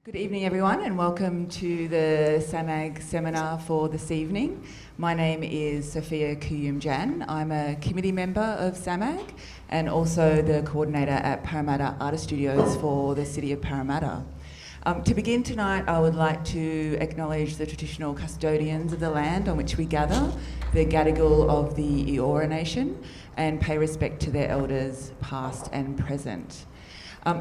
Good evening, everyone, and welcome to the Samag seminar for this evening. My name is Sophia Kuyum-Jan. I'm a committee member of Samag and also the coordinator at Parramatta Artist Studios for the City of Parramatta. To begin tonight, I would like to acknowledge the traditional custodians of the land on which we gather, the Gadigal of the Eora Nation, and pay respect to their elders past and present.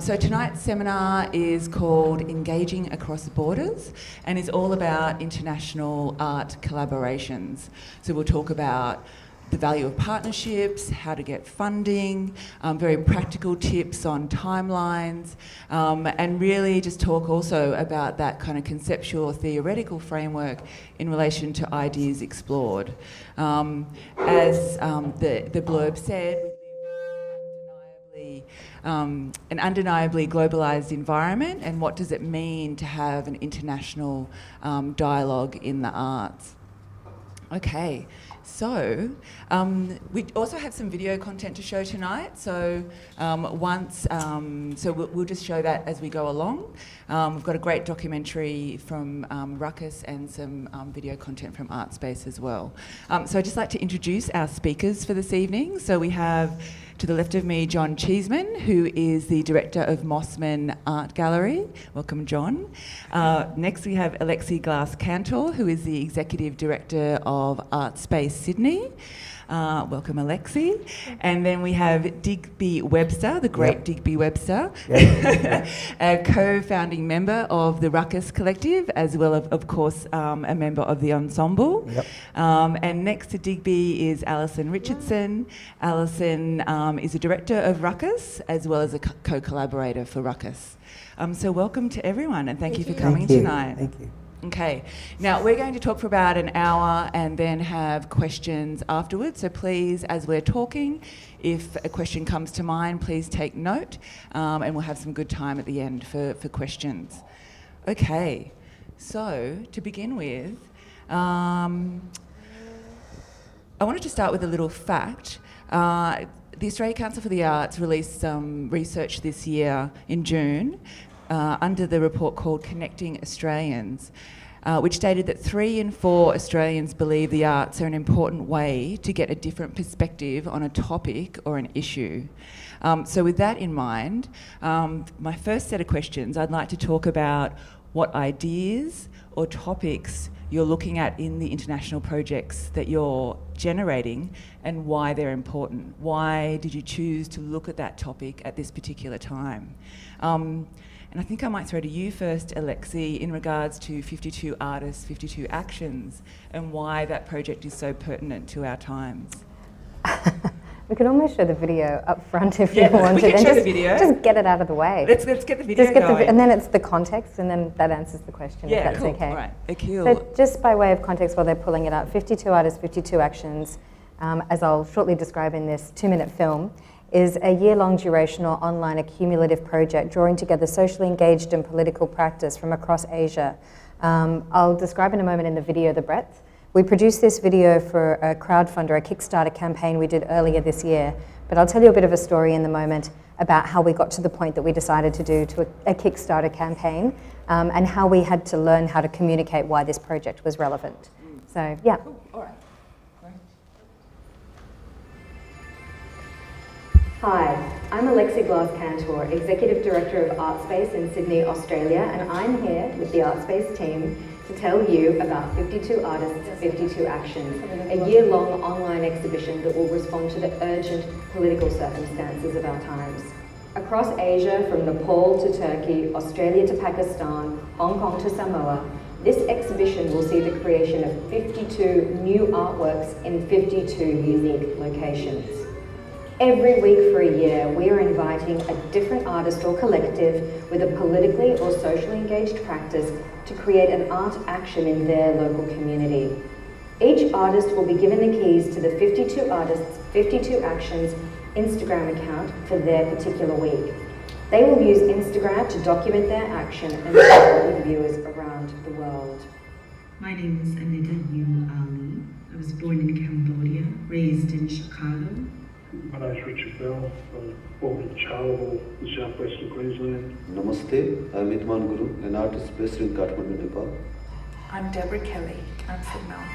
So tonight's seminar is called Engaging Across Borders and is all about international art collaborations. So we'll talk about the value of partnerships, how to get funding, very practical tips on timelines, and really just talk also about that kind of conceptual or theoretical framework in relation to ideas explored. As the blurb said, an undeniably globalised environment, and what does it mean to have an international dialogue in the arts? Okay, so we also have some video content to show tonight. So we'll just show that as we go along. We've got a great documentary from Ruckus and some video content from Artspace as well. So I'd just like to introduce our speakers for this evening. So we have, to the left of me, John Cheeseman, who is the director of Mossman Art Gallery. Welcome, John. Next we have Alexi Glass-Cantor, who is the executive director of Artspace Sydney. Welcome, Alexi. And then we have Digby Webster, the great Digby Webster, a co-founding member of the Ruckus Collective, as well as, of course, a member of the ensemble. And next to Digby is Alison Richardson. Alison is a director of Ruckus, as well as a co-collaborator for Ruckus. So welcome to everyone, and thank you for coming tonight. Thank you. Okay, now we're going to talk for about an hour and then have questions afterwards. So please, as we're talking, if a question comes to mind, please take note, and we'll have some good time at the end for questions. Okay, so to begin with, I wanted to start with a little fact. The Australian Council for the Arts released some research this year in June under the report called Connecting Australians, which stated that 3 in 4 Australians believe the arts are an important way to get a different perspective on a topic or an issue. So with that in mind, my first set of questions, I'd like to talk about what ideas or topics you're looking at in the international projects that you're generating and why they're important. Why did you choose to look at that topic at this particular time? And I think I might throw to you first, Alexi, in regards to 52 Artists, 52 Actions, and why that project is so pertinent to our times. We could almost show the video up front if you wanted. We can show just, the video. Just get it out of the way. Let's get the video going. And then it's the context, and then that answers the question, if that's cool. okay. All right, cool. So just by way of context while they're pulling it up, 52 Artists, 52 Actions, as I'll shortly describe in this 2-minute film, is a year-long durational online accumulative project drawing together socially engaged and political practice from across Asia. I'll describe in a moment in the video the breadth. We produced this video for a crowdfunder, a Kickstarter campaign we did earlier this year, but I'll tell you a bit of a story in the moment about how we got to the point that we decided to do to a Kickstarter campaign, and how we had to learn how to communicate why this project was relevant. So, yeah. Cool. All right. Hi, I'm Alexi Glass-Cantor, Executive Director of Artspace in Sydney, Australia, and I'm here with the Artspace team to tell you about 52 Artists, 52 Actions, a year-long online exhibition that will respond to the urgent political circumstances of our times. Across Asia, from Nepal to Turkey, Australia to Pakistan, Hong Kong to Samoa, this exhibition will see the creation of 52 new artworks in 52 unique locations. Every week for a year, we are inviting a different artist or collective with a politically or socially engaged practice to create an art action in their local community. Each artist will be given the keys to the 52 Artists, 52 Actions Instagram account for their particular week. They will use Instagram to document their action and share it with viewers around the world. My name is Anita Yu Ali. I was born in Cambodia, raised in Chicago. My name's Richard Bell. I'm born in Charleville, the southwest of Queensland. Namaste, I'm Itman Guru, an artist based in Kathmandu, Nepal. I'm Deborah Kelly. I'm from Melbourne.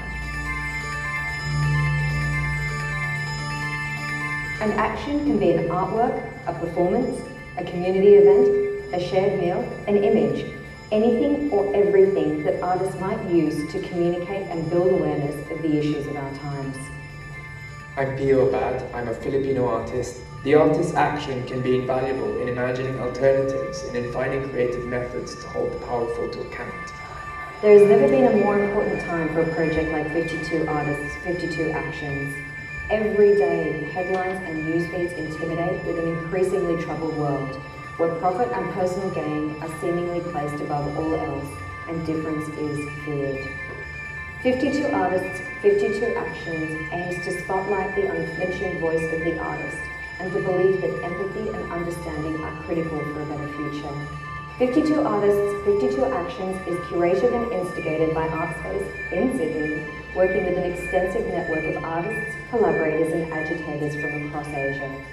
An action can be an artwork, a performance, a community event, a shared meal, an image, anything or everything that artists might use to communicate and build awareness of the issues of our times. I'm Pio Abad. I'm a Filipino artist. The artist's action can be invaluable in imagining alternatives and in finding creative methods to hold the powerful to account. There has never been a more important time for a project like 52 Artists, 52 Actions. Every day, headlines and news feeds intimidate with an increasingly troubled world, where profit and personal gain are seemingly placed above all else, and difference is feared. 52 Artists, 52 Actions aims to spotlight the unflinching voice of the artist and the belief that empathy and understanding are critical for a better future. 52 Artists, 52 Actions is curated and instigated by Artspace in Sydney, working with an extensive network of artists, collaborators and agitators from across Asia.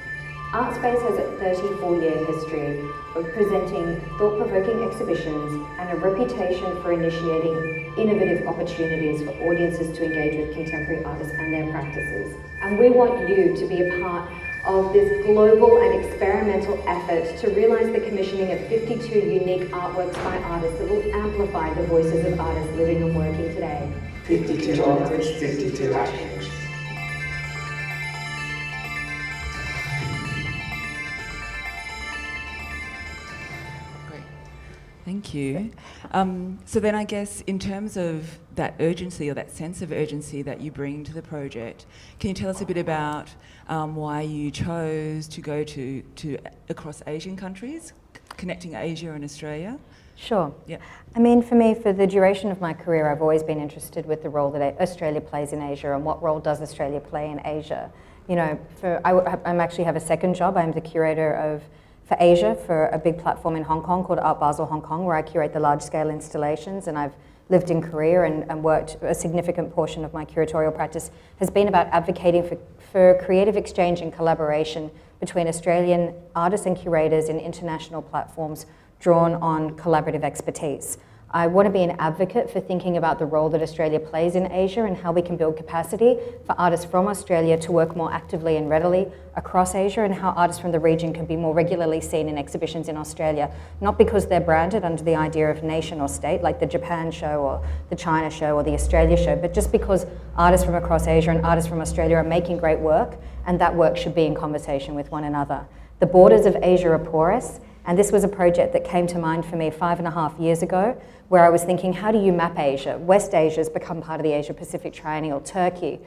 Artspace has a 34-year history of presenting thought-provoking exhibitions and a reputation for initiating innovative opportunities for audiences to engage with contemporary artists and their practices. And we want you to be a part of this global and experimental effort to realise the commissioning of 52 unique artworks by artists that will amplify the voices of artists living and working today. 52 artists, 52 actions. Great. Thank you. So then I guess in terms of that urgency or that sense of urgency that you bring to the project, can you tell us a bit about why you chose to go to across Asian countries, connecting Asia and Australia? Sure. Yeah. I mean, for me, for the duration of my career, I've always been interested with the role that Australia plays in Asia and what role does Australia play in Asia. You know, I actually have a second job. I'm the curator for Asia for a big platform in Hong Kong called Art Basel Hong Kong, where I curate the large-scale installations, and I've lived in Korea and worked. A significant portion of my curatorial practice has been about advocating for creative exchange and collaboration between Australian artists and curators in international platforms drawn on collaborative expertise. I want to be an advocate for thinking about the role that Australia plays in Asia and how we can build capacity for artists from Australia to work more actively and readily across Asia, and how artists from the region can be more regularly seen in exhibitions in Australia, not because they're branded under the idea of nation or state, like the Japan show or the China show or the Australia show, but just because artists from across Asia and artists from Australia are making great work, and that work should be in conversation with one another. The borders of Asia are porous, and this was a project that came to mind for me 5.5 years ago, where I was thinking, how do you map Asia? West Asia has become part of the Asia-Pacific Triennial. Turkey,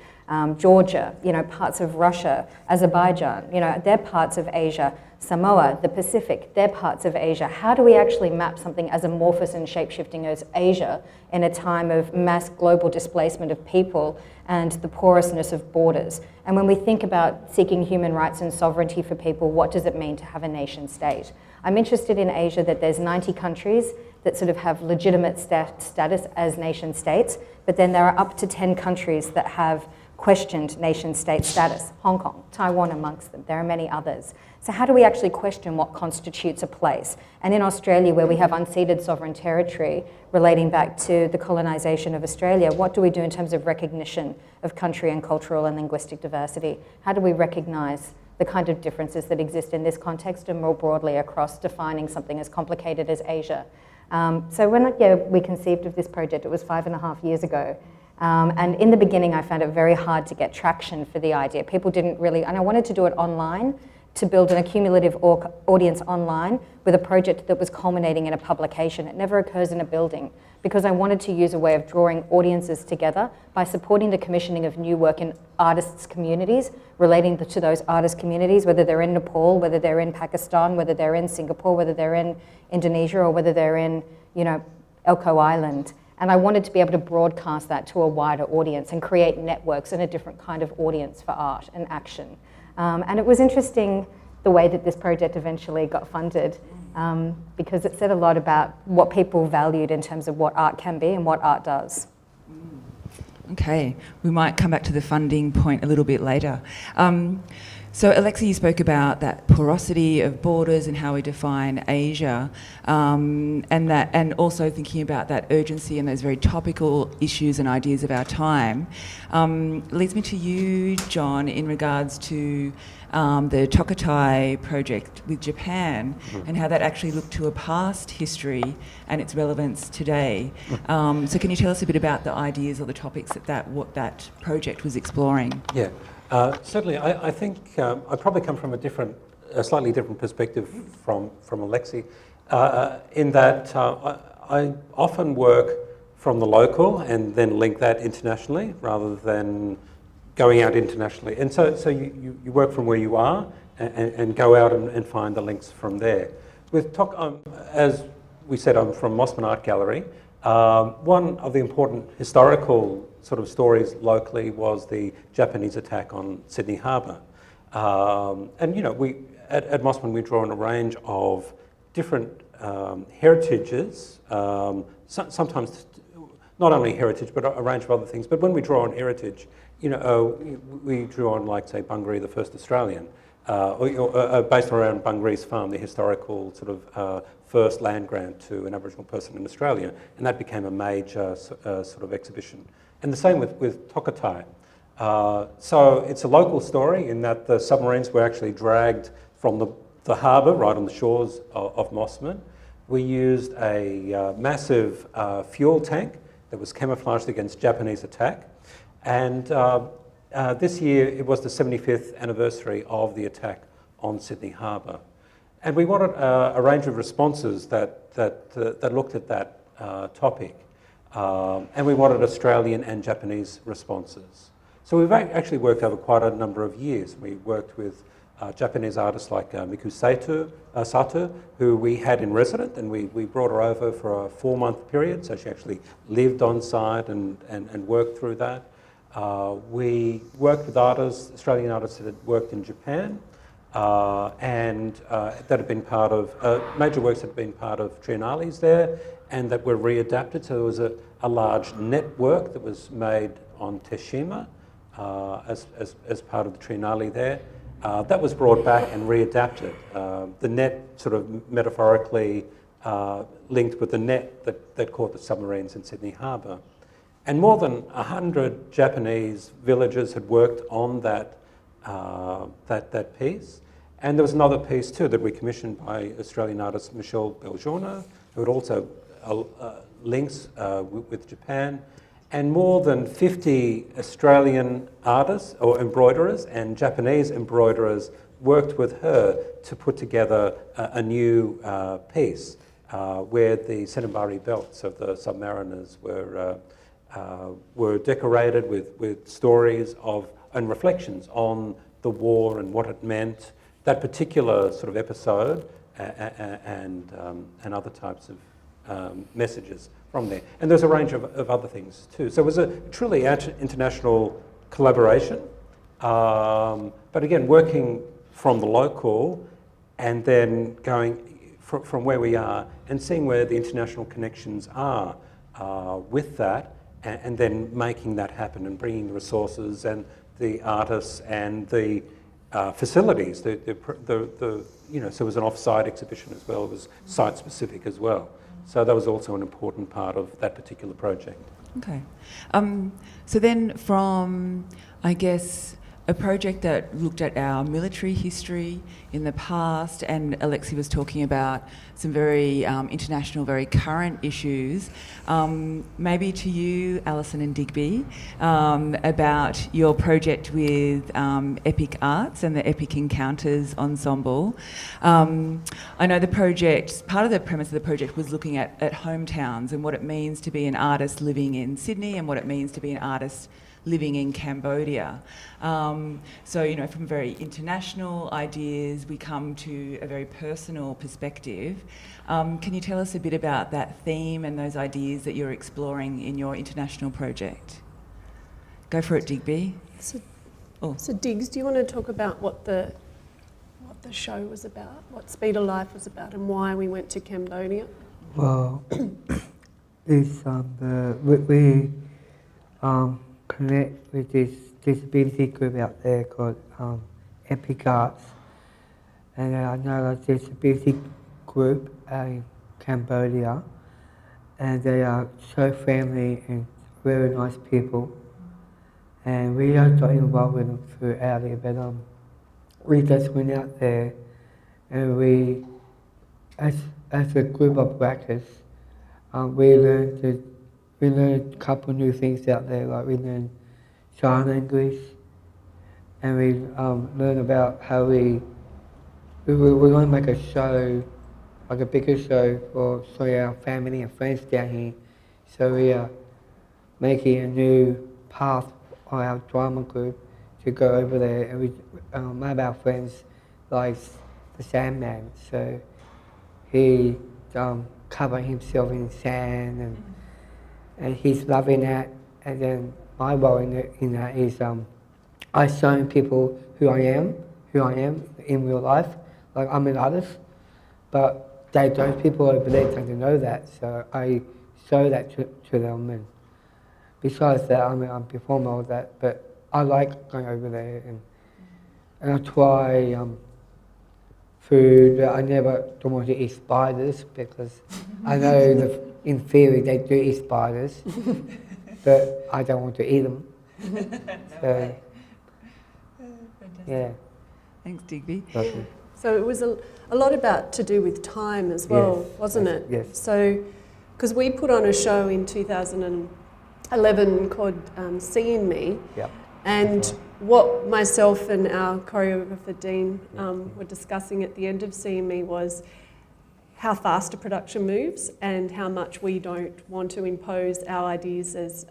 Georgia, you know, parts of Russia, Azerbaijan, you know, they're parts of Asia. Samoa, the Pacific, they're parts of Asia. How do we actually map something as amorphous and shape-shifting as Asia in a time of mass global displacement of people and the porousness of borders? And when we think about seeking human rights and sovereignty for people, what does it mean to have a nation state? I'm interested in Asia that there's 90 countries that sort of have legitimate status as nation states, but then there are up to 10 countries that have questioned nation state status. Hong Kong, Taiwan amongst them. There are many others. So how do we actually question what constitutes a place? And in Australia, where we have unceded sovereign territory relating back to the colonisation of Australia, what do we do in terms of recognition of country and cultural and linguistic diversity? How do we recognise the kind of differences that exist in this context and more broadly across defining something as complicated as Asia? So when we conceived of this project, it was 5.5 years ago. And in the beginning, I found it very hard to get traction for the idea. People didn't really, and I wanted to do it online, to build an accumulative audience online with a project that was culminating in a publication. It never occurs in a building, because I wanted to use a way of drawing audiences together by supporting the commissioning of new work in artists' communities, relating to those artist communities, whether they're in Nepal, whether they're in Pakistan, whether they're in Singapore, whether they're in Indonesia, or whether they're in, you know, Elko Island. And I wanted to be able to broadcast that to a wider audience and create networks and a different kind of audience for art and action. And it was interesting the way that this project eventually got funded, because it said a lot about what people valued in terms of what art can be and what art does. Okay, we might come back to the funding point a little bit later. So, Alexi, you spoke about that porosity of borders and how we define Asia, and also thinking about that urgency and those very topical issues and ideas of our time. Leads me to you, John, in regards to the Tokutai project with Japan and how that actually looked to a past history and its relevance today. So, can you tell us a bit about the ideas or the topics what that project was exploring? Yeah. Certainly, I think I probably come from a slightly different perspective from Alexi, in that I often work from the local and then link that internationally rather than going out internationally. And so you work from where you are and go out and find the links from there. With as we said, I'm from Mossman Art Gallery. One of the important historical sort of stories locally was the Japanese attack on Sydney Harbour. And, you know, at Mossman we draw on a range of different heritages, sometimes not only heritage but a range of other things. But when we draw on heritage, you know, we drew on, like, say, Bungaree, the first Australian, based around Bungaree's farm, the historical sort of first land grant to an Aboriginal person in Australia, and that became a major sort of exhibition. And the same with Tokutai. So it's a local story in that the submarines were actually dragged from the harbour right on the shores of Mossman. We used a massive fuel tank that was camouflaged against Japanese attack. And this year it was the 75th anniversary of the attack on Sydney Harbour. And we wanted a range of responses that looked at that topic. And we wanted Australian and Japanese responses. So we've actually worked over quite a number of years. We worked with Japanese artists like Miku Sato, who we had in resident, and we brought her over for a 4-month period, so she actually lived on site and worked through that. We worked with Australian artists that had worked in Japan, and that had been part of, major works that had been part of triennales there, and that were readapted. So there was a large network that was made on Teshima as part of the triennale there. That was brought back and readapted. The net sort of metaphorically linked with the net that caught the submarines in Sydney Harbour. And more than 100 Japanese villagers had worked on that piece. And there was another piece too that we commissioned by Australian artist Michelle Belgiorno, who had also links with Japan. And more than 50 Australian artists or embroiderers and Japanese embroiderers worked with her to put together a new piece where the Senabari belts of the submariners were decorated with stories of and reflections on the war and what it meant, that particular sort of episode, and other types of messages from there. And there's a range of other things too. So it was a truly international collaboration, but again, working from the local and then going from where we are and seeing where the international connections are with that, and then making that happen and bringing the resources and the artists and the facilities. So it was an off-site exhibition as well. It was site-specific as well. So that was also an important part of that particular project. Okay. So then from, I guess, a project that looked at our military history in the past, and Alexi was talking about some very international, very current issues, maybe to you, Alison and Digby, about your project with Epic Arts and the Epic Encounters Ensemble. I know the project, part of the premise of the project was looking at hometowns and what it means to be an artist living in Sydney and what it means to be an artist living in Cambodia. So, from very international ideas, we come to a very personal perspective. Can you tell us a bit about that theme and those ideas that you're exploring in your international project? Go for it, Digby. So Diggs, do you want to talk about what the show was about, what Speed of Life was about, and why we went to Cambodia? Well, it's we connect with this BBC group out there called Epic Arts. And I know that there's a beauty group in Cambodia, and they are so friendly and very nice people. And we just got involved with them throughout it, but we just went out there and we, as a group of workers, we learned a couple new things out there, like we learned sign language, and we learned about how we want to make a show, like a bigger show for our family and friends down here. So we are making a new path on our drama group to go over there, and we, one of our friends likes the Sandman, so he covered himself in sand, and he's loving that. And then my role in that is I showing people who I am in real life. Like, I'm an artist, but those people over there don't know that, so I show that to them. And besides that, I'm a performer of that, but I like going over there and I try food. I never don't want to eat spiders because I know that in theory they do eat spiders, but I don't want to eat them. So, yeah. Thanks, Digby. Okay. So it was a lot about to do with time as well, Yes, wasn't it? yes. So, because we put on a show in 2011 called Seeing Me, Yep. and That's right. what myself and our choreographer Dean were discussing at the end of Seeing Me was how fast a production moves and how much we don't want to impose our ideas as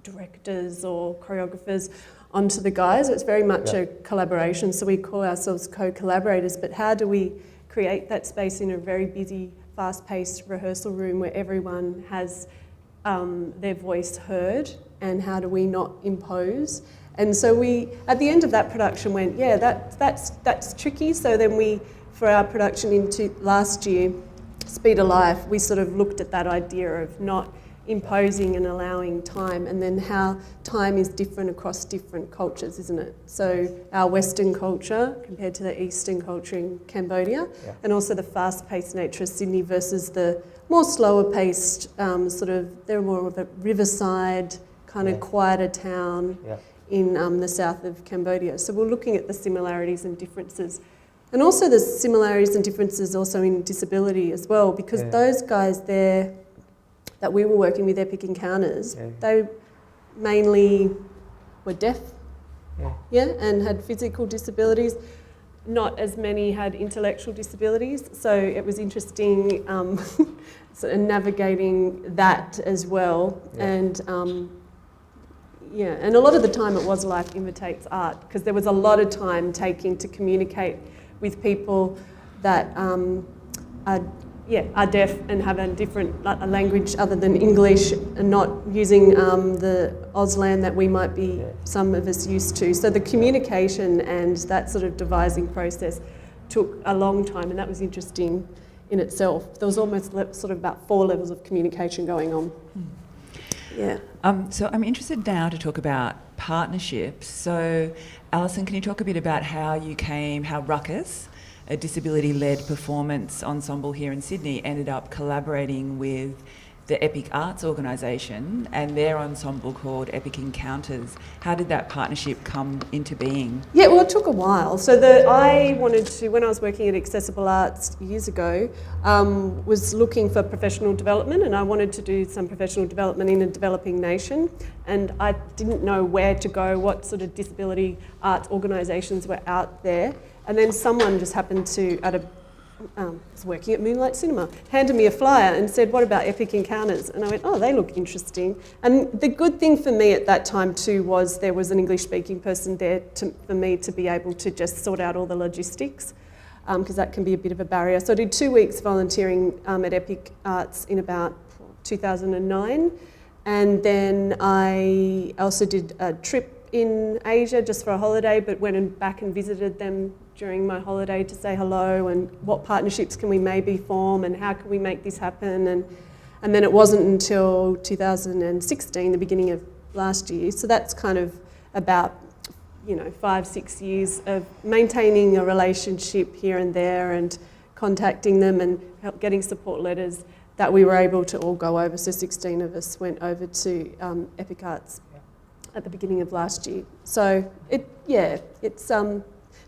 directors or choreographers onto the guys. It's very much a collaboration, so we call ourselves co-collaborators, but how do we create that space in a very busy, fast-paced rehearsal room where everyone has their voice heard, and how do we not impose? And so we, at the end of that production, went, yeah, that's tricky. So then we, for our production into last year, Speed of Life, we sort of looked at that idea of not imposing and allowing time, and then how time is different across different cultures, isn't it? So our Western culture compared to the Eastern culture in Cambodia, and also the fast-paced nature of Sydney versus the more slower-paced sort of, they're more of a riverside kind of quieter town in the south of Cambodia. So we're looking at the similarities and differences. And also the similarities and differences also in disability as well, because those guys there that we were working with, Epic Encounters, they mainly were deaf, and had physical disabilities. Not as many had intellectual disabilities, so it was interesting sort of navigating that as well. And and a lot of the time it was Life Imitates Art, because there was a lot of time taking to communicate with people that are deaf and have a different a language other than English, and not using the Auslan that we might be, some of us, used to. So the communication and that sort of devising process took a long time, and that was interesting in itself. There was almost sort of about 4 levels of communication going on. So I'm interested now to talk about partnerships. So Alison, can you talk a bit about how Ruckus, a disability-led performance ensemble here in Sydney, ended up collaborating with the Epic Arts organisation and their ensemble called Epic Encounters? How did that partnership come into being? Yeah, well, it took a while. So I wanted to, when I was working at Accessible Arts years ago, was looking for professional development, and I wanted to do some professional development in a developing nation, and I didn't know where to go, what sort of disability arts organisations were out there. And then someone just happened to, was working at Moonlight Cinema, handed me a flyer and said, what about Epic Encounters? And I went, oh, they look interesting. And the good thing for me at that time too was there was an English-speaking person there for me to be able to just sort out all the logistics, because that can be a bit of a barrier. So I did 2 weeks volunteering at Epic Arts in about 2009. And then I also did a trip in Asia just for a holiday, but went back and visited them during my holiday to say hello and what partnerships can we maybe form and how can we make this happen. And then it wasn't until 2016, the beginning of last year, so that's kind of about 5-6 years of maintaining a relationship here and there and contacting them and getting support letters, that we were able to all go over. So 16 of us went over to Epic Arts at the beginning of last year. So it's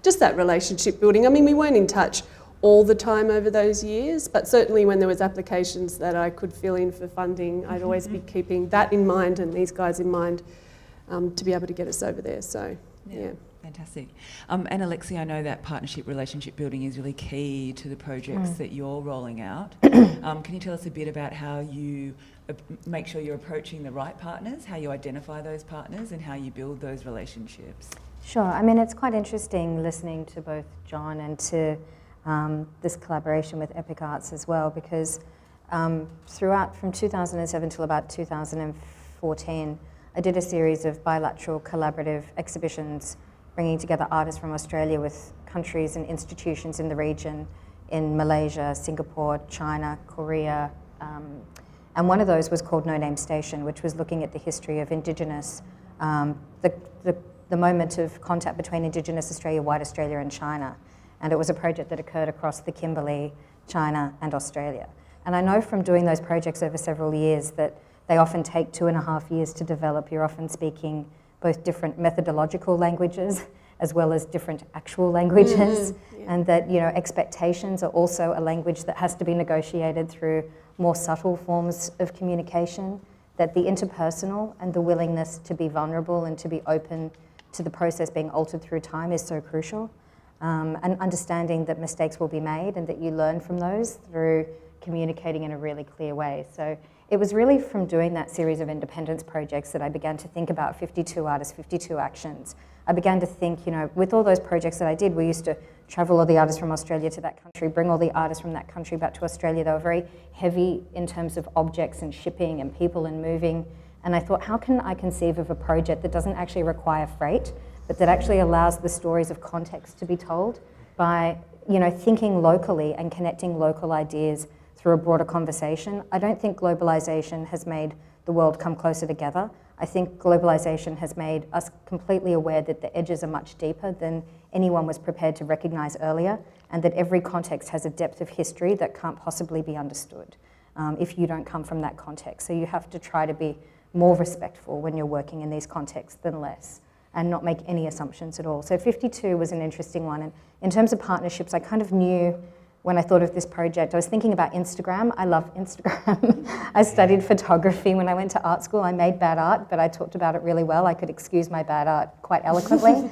just that relationship building. I mean, we weren't in touch all the time over those years, but certainly when there was applications that I could fill in for funding, I'd always be keeping that in mind and these guys in mind to be able to get us over there. So, yeah. Fantastic. And Alexi, I know that partnership relationship building is really key to the projects that you're rolling out. Can you tell us a bit about how you make sure you're approaching the right partners, how you identify those partners and how you build those relationships? Sure. I mean, it's quite interesting listening to both John and to this collaboration with Epic Arts as well, because throughout from 2007 till about 2014, I did a series of bilateral collaborative exhibitions bringing together artists from Australia with countries and institutions in the region, in Malaysia, Singapore, China, Korea, and one of those was called No Name Station, which was looking at the history of Indigenous, the moment of contact between Indigenous Australia, White Australia and China. And it was a project that occurred across the Kimberley, China and Australia. And I know from doing those projects over several years that they often take 2.5 years to develop. You're often speaking both different methodological languages as well as different actual languages, and that expectations are also a language that has to be negotiated through more subtle forms of communication, that the interpersonal and the willingness to be vulnerable and to be open to the process being altered through time is so crucial, and understanding that mistakes will be made and that you learn from those through communicating in a really clear way. So it was really from doing that series of independence projects that I began to think about 52 artists, 52 actions. I began to think, with all those projects that I did, we used to travel all the artists from Australia to that country, bring all the artists from that country back to Australia. They were very heavy in terms of objects and shipping and people and moving. And I thought, how can I conceive of a project that doesn't actually require freight, but that actually allows the stories of context to be told by, thinking locally and connecting local ideas through a broader conversation. I don't think globalization has made the world come closer together. I think globalization has made us completely aware that the edges are much deeper than anyone was prepared to recognize earlier, and that every context has a depth of history that can't possibly be understood if you don't come from that context. So you have to try to be more respectful when you're working in these contexts than less, and not make any assumptions at all. So 52 was an interesting one. And in terms of partnerships, I kind of knew when I thought of this project, I was thinking about Instagram. I love Instagram. I studied photography when I went to art school. I made bad art, but I talked about it really well. I could excuse my bad art quite eloquently.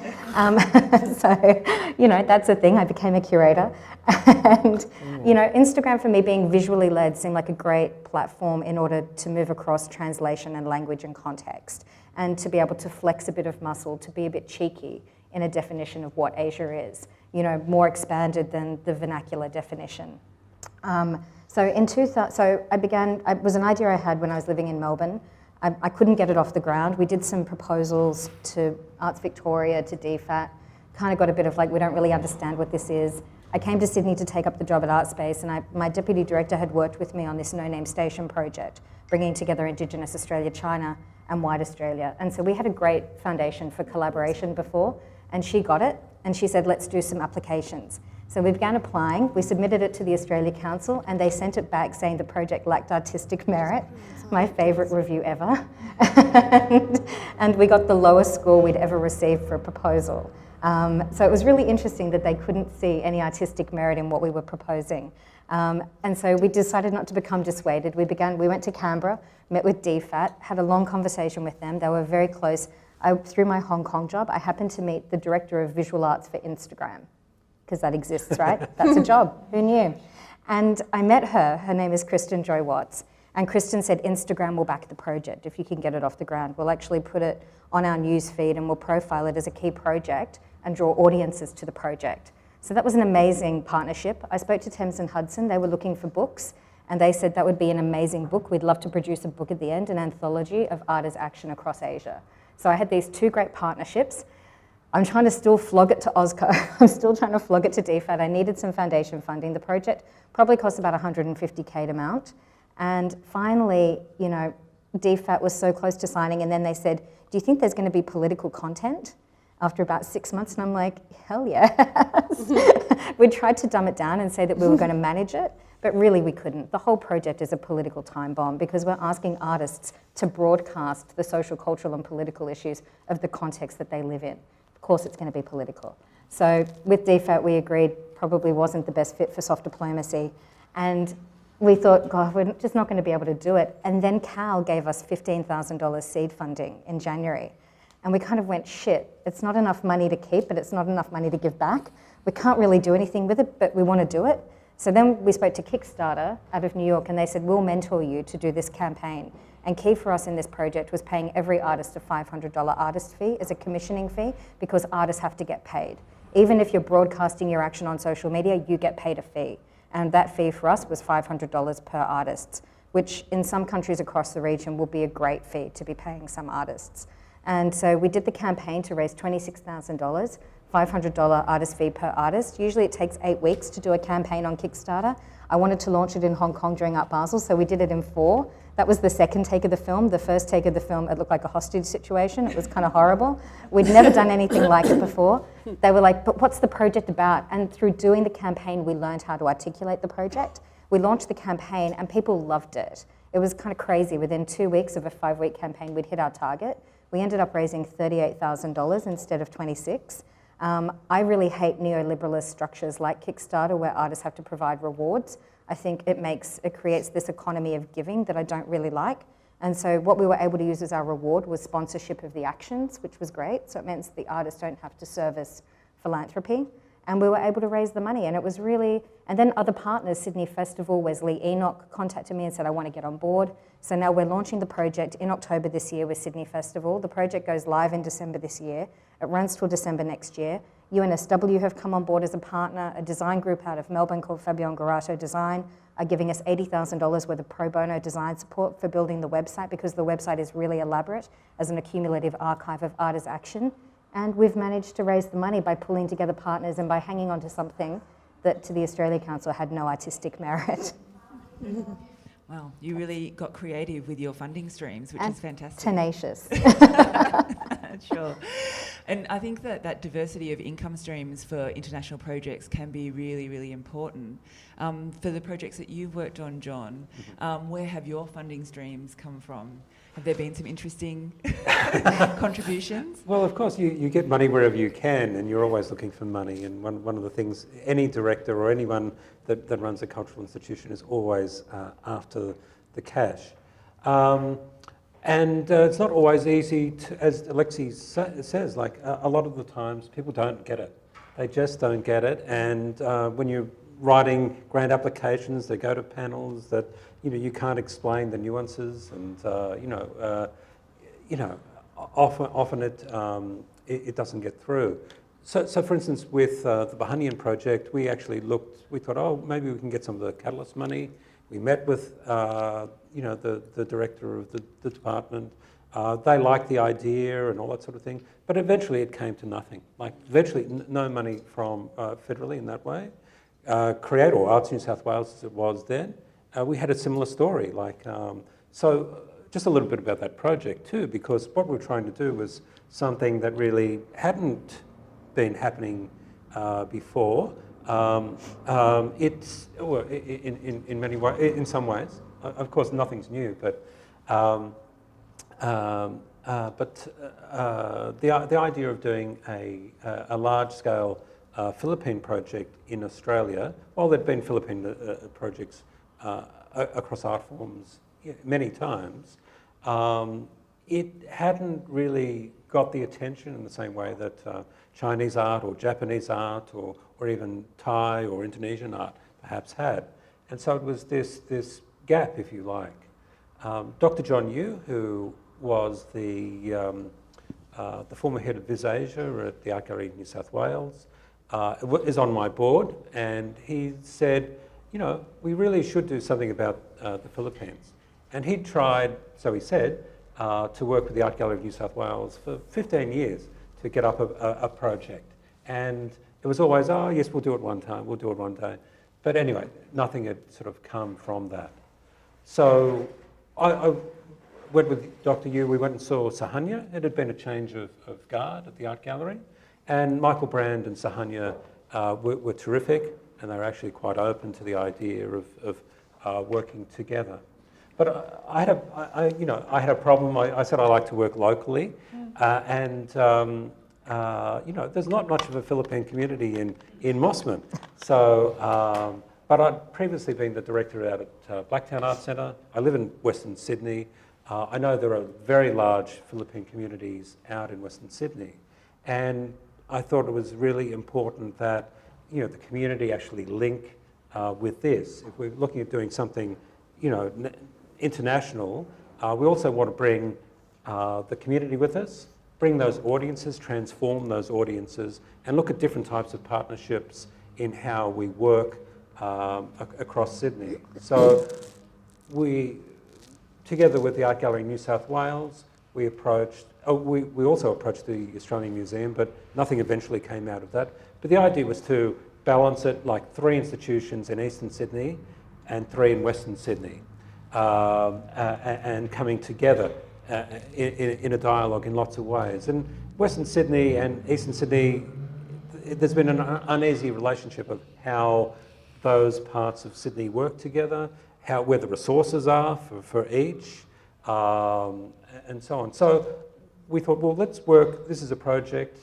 So, that's a thing. I became a curator. And, Instagram for me being visually led seemed like a great platform in order to move across translation and language and context, and to be able to flex a bit of muscle, to be a bit cheeky in a definition of what Asia is, more expanded than the vernacular definition. So it was an idea I had when I was living in Melbourne. I couldn't get it off the ground. We did some proposals to Arts Victoria, to DFAT, kind of got a bit of we don't really understand what this is. I came to Sydney to take up the job at Artspace, and my deputy director had worked with me on this No Name Station project, bringing together Indigenous Australia, China, and White Australia. And so we had a great foundation for collaboration before, and she got it, and she said, let's do some applications. So we began applying, we submitted it to the Australia Council, and they sent it back saying the project lacked artistic merit, my favourite review ever. And we got the lowest score we'd ever received for a proposal. So it was really interesting that they couldn't see any artistic merit in what we were proposing. And so we decided not to become dissuaded. We went to Canberra, met with DFAT, had a long conversation with them. They were very close. Through my Hong Kong job, I happened to meet the director of visual arts for Instagram, because that exists, right? That's a job, who knew? And I met her name is Kristen Joy Watts, and Kristen said, Instagram will back the project if you can get it off the ground. We'll actually put it on our news feed and we'll profile it as a key project and draw audiences to the project. So that was an amazing partnership. I spoke to Thames and Hudson. They were looking for books, and they said that would be an amazing book. We'd love to produce a book at the end, an anthology of art as action across Asia. So I had these two great partnerships. I'm trying to still flog it to OSCO. I'm still trying to flog it to DFAT. I needed some foundation funding. The project probably cost about $150K to mount. And finally, DFAT was so close to signing, and then they said, do you think there's going to be political content? after about 6 months, and I'm like, hell yes. We tried to dumb it down and say that we were going to manage it, but really we couldn't. The whole project is a political time bomb because we're asking artists to broadcast the social, cultural and political issues of the context that they live in. Of course it's going to be political. So with DFAT we agreed probably wasn't the best fit for soft diplomacy, and we thought, God, we're just not going to be able to do it. And then Cal gave us $15,000 seed funding in January. And we kind of went, shit, it's not enough money to keep, but it's not enough money to give back. We can't really do anything with it, but we want to do it. So then we spoke to Kickstarter out of New York, and they said, we'll mentor you to do this campaign. And key for us in this project was paying every artist a $500 artist fee as a commissioning fee, because artists have to get paid. Even if you're broadcasting your action on social media, you get paid a fee. And that fee for us was $500 per artist, which in some countries across the region will be a great fee to be paying some artists. And so we did the campaign to raise $26,000, $500 artist fee per artist. Usually it takes 8 weeks to do a campaign on Kickstarter. I wanted to launch it in Hong Kong during Art Basel, so we did it in 4. That was the second take of the film. The first take of the film, it looked like a hostage situation. It was kind of horrible. We'd never done anything like it before. They were like, but what's the project about? And through doing the campaign, we learned how to articulate the project. We launched the campaign and people loved it. It was kind of crazy. Within 2 weeks of a 5-week campaign, we'd hit our target. We ended up raising $38,000 instead of 26. I really hate neoliberalist structures like Kickstarter where artists have to provide rewards. I think it creates this economy of giving that I don't really like. And so what we were able to use as our reward was sponsorship of the actions, which was great. So it means the artists don't have to service philanthropy. And we were able to raise the money, and it was really, and then other partners, Sydney Festival, Wesley Enoch contacted me and said, I want to get on board. So now we're launching the project in October this year with Sydney Festival. The project goes live in December this year. It runs till December next year. UNSW have come on board as a partner. A design group out of Melbourne called Fabian Garato Design are giving us $80,000 worth of pro bono design support for building the website, because the website is really elaborate as an accumulative archive of artists' action. And we've managed to raise the money by pulling together partners and by hanging on to something that to the Australia Council had no artistic merit. Wow, you really got creative with your funding streams, which is fantastic. Tenacious. Sure. And I think that diversity of income streams for international projects can be really, really important. For the projects that you've worked on, John, where have your funding streams come from? Have there been some interesting contributions? Well, of course, you get money wherever you can, and you're always looking for money. And one of the things, any director or anyone that runs a cultural institution is always after the cash. And it's not always easy to, as Alexi says, like a lot of the times people don't get it. They just don't get it. And when you're writing grant applications, they go to panels that you can't explain the nuances, and often it doesn't get through. So for instance, with the Bahanian project, we thought, oh, maybe we can get some of the Catalyst money. We met with the director of the department. They liked the idea and all that sort of thing, but eventually it came to nothing. Like eventually no money from federally in that way. Create, or Arts New South Wales as it was then, we had a similar story. So just a little bit about that project too, because what we were trying to do was something that really hadn't been happening before. It's in many ways, in some ways, of course, nothing's new, but the idea of doing a large-scale Philippine project in Australia, while there'd been Philippine projects across art forms many times, it hadn't really got the attention in the same way that Chinese art or Japanese art or even Thai or Indonesian art perhaps had. And so it was this gap, if you like. Dr. John Yu, who was the former head of Vis Asia at the Art Gallery of New South Wales, is on my board, and he said, we really should do something about the Philippines. And he'd tried, so he said, to work with the Art Gallery of New South Wales for 15 years to get up a project. And it was always, oh yes, we'll do it one time, we'll do it one day. But anyway, nothing had sort of come from that. So went with Dr. Yu, we went and saw Sahanya. It had been a change of guard at the art gallery. And Michael Brand and Sahanya were terrific, and they were actually quite open to the idea of working together. But I had a problem. I said I like to work locally, and there's not much of a Philippine community in Mossman. So, but I'd previously been the director out at Blacktown Arts Centre. I live in Western Sydney. I know there are very large Philippine communities out in Western Sydney, and I thought it was really important that the community actually link with this. If we're looking at doing something, international, we also want to bring the community with us, bring those audiences, transform those audiences, and look at different types of partnerships in how we work across Sydney. So we, together with the Art Gallery New South Wales, we also approached the Australian Museum, but nothing eventually came out of that. But the idea was to balance it like 3 institutions in Eastern Sydney and 3 in Western Sydney, and coming together in a dialogue in lots of ways. And Western Sydney and Eastern Sydney, there's been an uneasy relationship of how those parts of Sydney work together, where the resources are for each, and so on. So we thought, well, let's work. This is a project,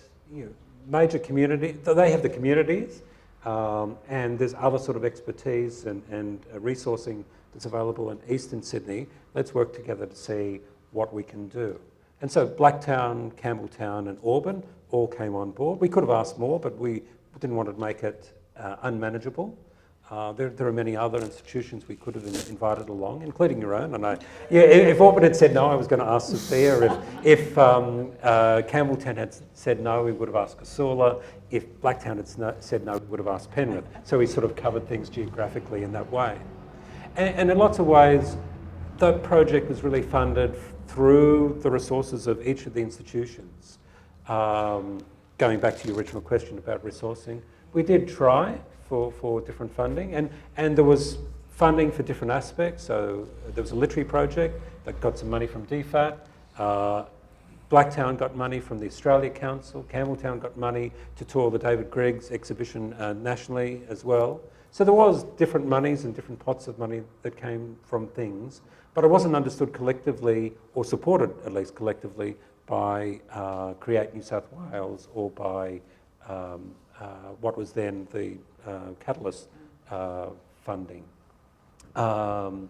major community. They have the communities, and there's other sort of expertise and resourcing that's available in Eastern Sydney. Let's work together to see what we can do. And so Blacktown, Campbelltown and Auburn all came on board. We could have asked more, but we didn't want to make it unmanageable. There are many other institutions we could have invited along, including your own. And if Auburn had said no, I was going to ask Sophia. If Campbelltown had said no, we would have asked Casula. If Blacktown had said no, we would have asked Penrith. So we sort of covered things geographically in that way. And in lots of ways, the project was really funded through the resources of each of the institutions. Going back to your original question about resourcing, we did try for different funding, and there was funding for different aspects. So there was a literary project that got some money from DFAT. Blacktown got money from the Australia Council. Campbelltown got money to tour the David Griggs exhibition nationally as well. So there was different monies and different pots of money that came from things, but it wasn't understood collectively, or supported at least collectively, by Create New South Wales or by what was then the Catalyst funding. Do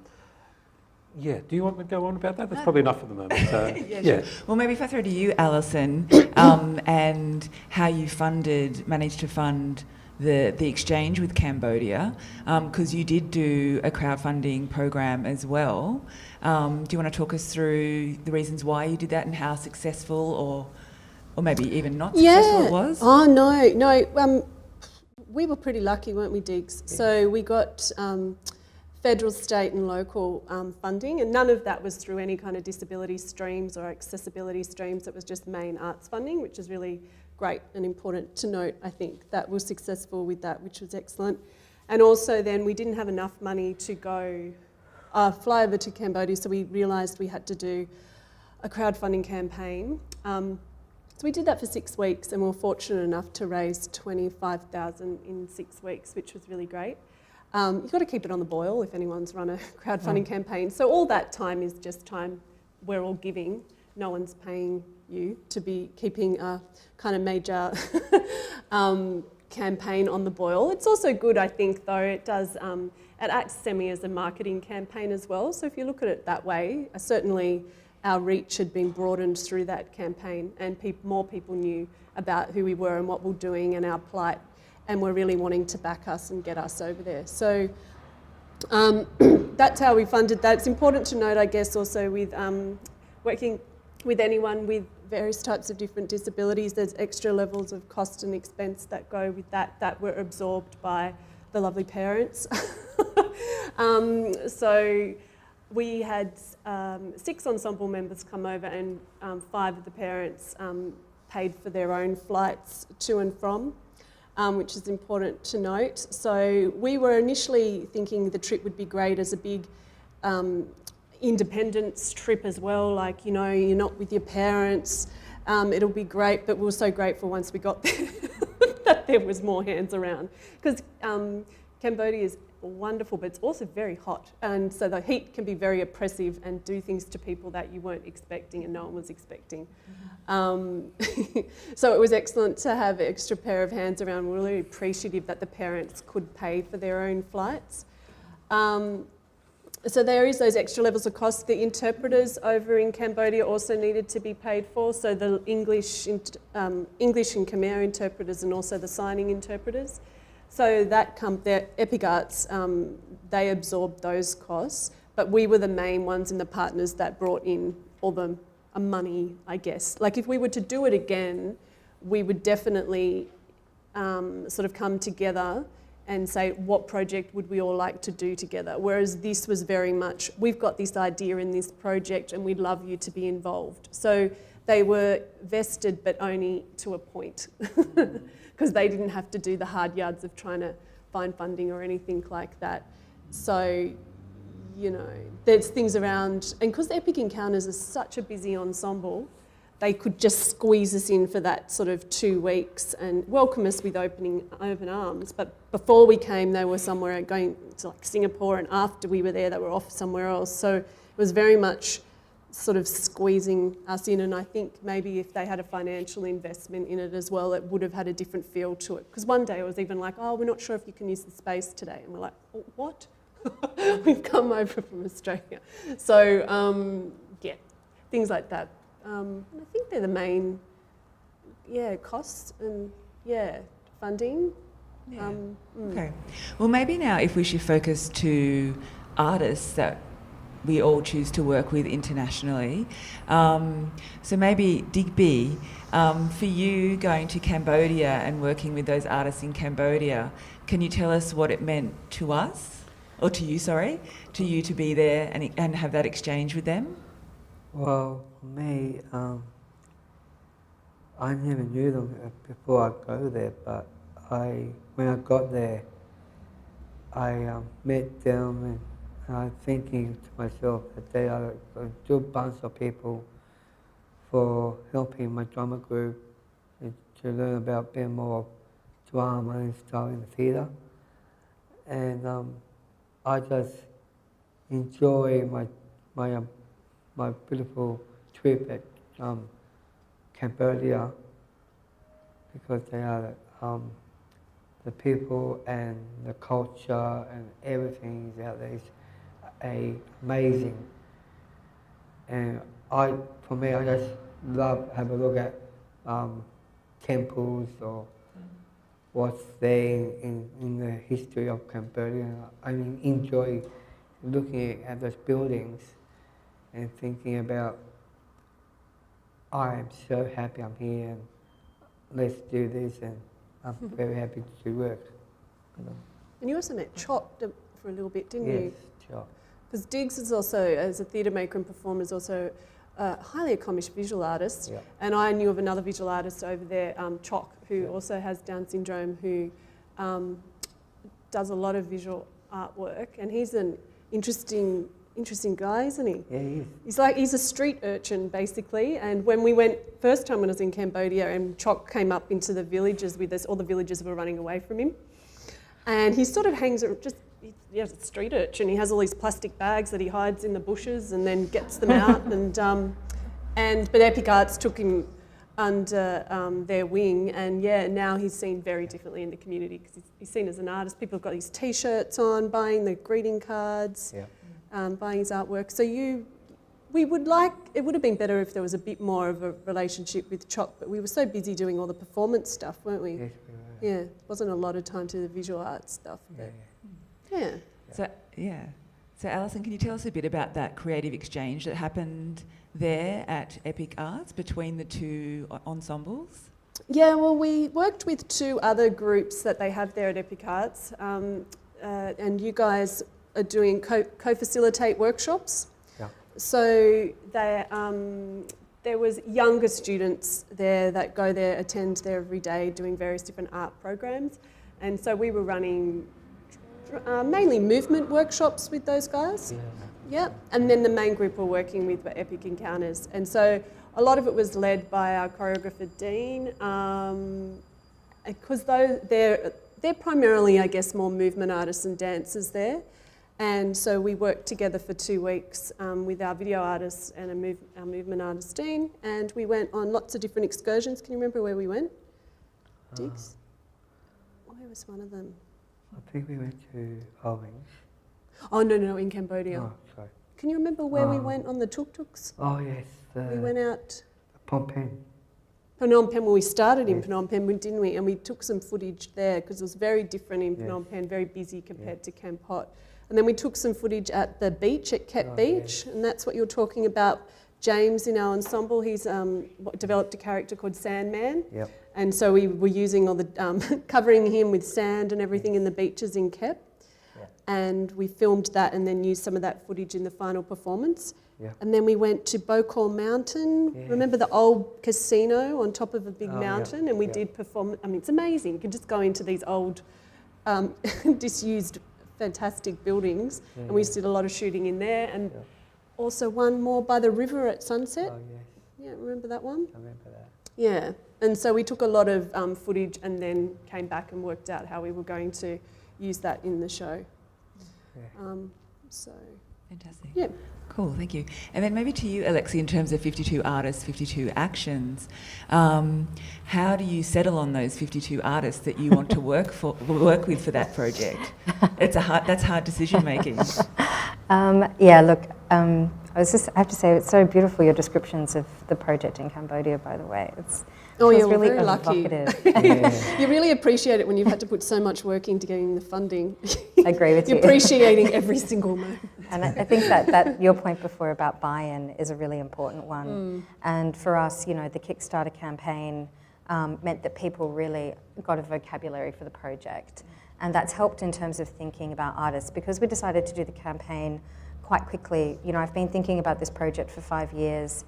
you want me to go on about that? That's probably enough for the moment. So, Sure. Well, maybe if I throw to you, Alison, and how you managed to fund the exchange with Cambodia, because you did do a crowdfunding program as well. Do you want to talk us through the reasons why you did that and how successful or maybe even not successful it was? Oh, no. We were pretty lucky, weren't we, Diggs? Yeah. So we got federal, state and local funding, and none of that was through any kind of disability streams or accessibility streams. It was just main arts funding, which is really great and important to note. I think that was successful with that, which was excellent. And also then we didn't have enough money to go fly over to Cambodia, so we realised we had to do a crowdfunding campaign. So we did that for 6 weeks, and we were fortunate enough to raise $25,000 in 6 weeks, which was really great. You've got to keep it on the boil if anyone's run a crowdfunding campaign. So all that time is just time we're all giving. No one's paying you to be keeping a kind of major campaign on the boil. It's also good, I think, though. It does, it acts semi as a marketing campaign as well. So if you look at it that way, certainly our reach had been broadened through that campaign, and more people knew about who we were and what we're doing and our plight, and were really wanting to back us and get us over there. So that's how we funded that. It's important to note, I guess, also with working with anyone with various types of different disabilities, there's extra levels of cost and expense that go with that were absorbed by the lovely parents. So we had 6 ensemble members come over, and 5 of the parents paid for their own flights to and from, which is important to note. So we were initially thinking the trip would be great as a big independence trip as well, like, you know, you're not with your parents, it'll be great, but we were so grateful once we got there that there was more hands around. Because Cambodia is wonderful, but it's also very hot, and so the heat can be very oppressive and do things to people that you weren't expecting and no one was expecting. So it was excellent to have an extra pair of hands around. We're really appreciative that the parents could pay for their own flights. So there is those extra levels of cost. The interpreters over in Cambodia also needed to be paid for, so the English and Khmer interpreters and also the signing interpreters. So that their Epic Arts, they absorbed those costs, but we were the main ones and the partners that brought in all the money, I guess. Like if we were to do it again, we would definitely sort of come together and say, what project would we all like to do together? Whereas this was very much, we've got this idea in this project and we'd love you to be involved. So they were vested, but only to a point, because they didn't have to do the hard yards of trying to find funding or anything like that. So, you know, there's things around, and because Epic Encounters is such a busy ensemble, they could just squeeze us in for that sort of 2 weeks and welcome us with open arms. But before we came, they were somewhere going to like Singapore, and after we were there, they were off somewhere else. So it was very much sort of squeezing us in, and I think maybe if they had a financial investment in it as well, it would have had a different feel to it. Because one day it was even like, oh, we're not sure if you can use the space today. And we're like, oh, what? We've come over from Australia. So, yeah, things like that. And I think they're the main, costs and, funding. Yeah. Okay. Well, maybe now if we should focus to artists that we all choose to work with internationally. So maybe Digby, for you going to Cambodia and working with those artists in Cambodia, can you tell us what it meant to us, or to you, sorry, to you to be there and have that exchange with them? Well, for me, I never knew them before I go there, but when I got there, I met them, and I'm thinking to myself that they are a good bunch of people for helping my drama group to learn about a bit more drama and stuff in the theatre. And I just enjoy my beautiful trip at Cambodia, because they are the people and the culture and everything is out there is amazing. And for me, I just love have a look at temples or what's there in the history of Cambodia. I mean, enjoy looking at those buildings and thinking about, I am so happy I'm here and let's do this, and I'm very happy to work. And you also met Chok for a little bit, didn't you? Yes, Chok. Because Diggs is also, as a theatre maker and performer, is also a highly accomplished visual artist. Yeah. And I knew of another visual artist over there, Chok, who also has Down syndrome, who does a lot of visual artwork. And he's an interesting guy, isn't he? Yeah, he is. He's a street urchin, basically. And when we went, first time when I was in Cambodia, and Chok came up into the villages with us, all the villagers were running away from him. And he sort of hangs, he's a street urchin. He has all these plastic bags that he hides in the bushes and then gets them out. But Epic Arts took him under their wing, and now he's seen very differently in the community because he's seen as an artist. People have got his T-shirts on, buying the greeting cards. Yeah. Buying his artwork. So it would have been better if there was a bit more of a relationship with Chok, but we were so busy doing all the performance stuff, weren't we? Yes, we were. Yeah, wasn't a lot of time to the visual arts stuff. Yeah. So Alison, can you tell us a bit about that creative exchange that happened there at Epic Arts between the two ensembles? Yeah, well, we worked with 2 other groups that they have there at Epic Arts, and you guys are doing co-facilitate workshops. Yeah. So there was younger students there that go there, attend there every day, doing various different art programs. And so we were running mainly movement workshops with those guys. Yep, and then the main group we're working with were Epic Encounters. And so a lot of it was led by our choreographer, Dean, because they're primarily, I guess, more movement artists and dancers there. And so we worked together for 2 weeks with our video artists and our movement artist, Dean, and we went on lots of different excursions. Can you remember where we went? Diggs? Where was one of them? I think we went to Orange. Oh, no, in Cambodia. Oh, sorry. Can you remember where we went on the tuk-tuks? Oh, yes. We went out... Phnom Penh. Phnom Penh, well, we started in Yes. Phnom Penh, didn't we? And we took some footage there because it was very different in Yes. Phnom Penh, very busy compared to Camp Hot. And then we took some footage at the beach, at Kep Beach, and that's what you're talking about. James in our ensemble, he's developed a character called Sandman. Yep. And so we were using all the, covering him with sand and everything in the beaches in Kep. Yeah. And we filmed that and then used some of that footage in the final performance. Yeah. And then we went to Bokor Mountain. Yes. Remember the old casino on top of a big Oh, yeah. mountain? And we Yeah. did perform. I mean, it's amazing. You can just go into these old, disused, fantastic buildings. Yeah. And we just did a lot of shooting in there. And Yeah. also one more by the river at sunset. Oh, yes. Yeah, remember that one? I remember that. Yeah. And so we took a lot of footage and then came back and worked out how we were going to use that in the show. Yeah. So, Fantastic. yeah. Cool, thank you. And then maybe to you, Alexi, in terms of 52 artists, 52 actions, how do you settle on those 52 artists that you want to work with for that project? That's hard decision making. I have to say, it's so beautiful, your descriptions of the project in Cambodia, by the way. You're really very lucky. evocative. You really appreciate it when you've had to put so much work into getting the funding. I agree with you. You're appreciating every single moment. And I think that your point before about buy-in is a really important one. And for us, the Kickstarter campaign meant that people really got a vocabulary for the project. And that's helped in terms of thinking about artists. Because we decided to do the campaign quite quickly, I've been thinking about this project for 5 years.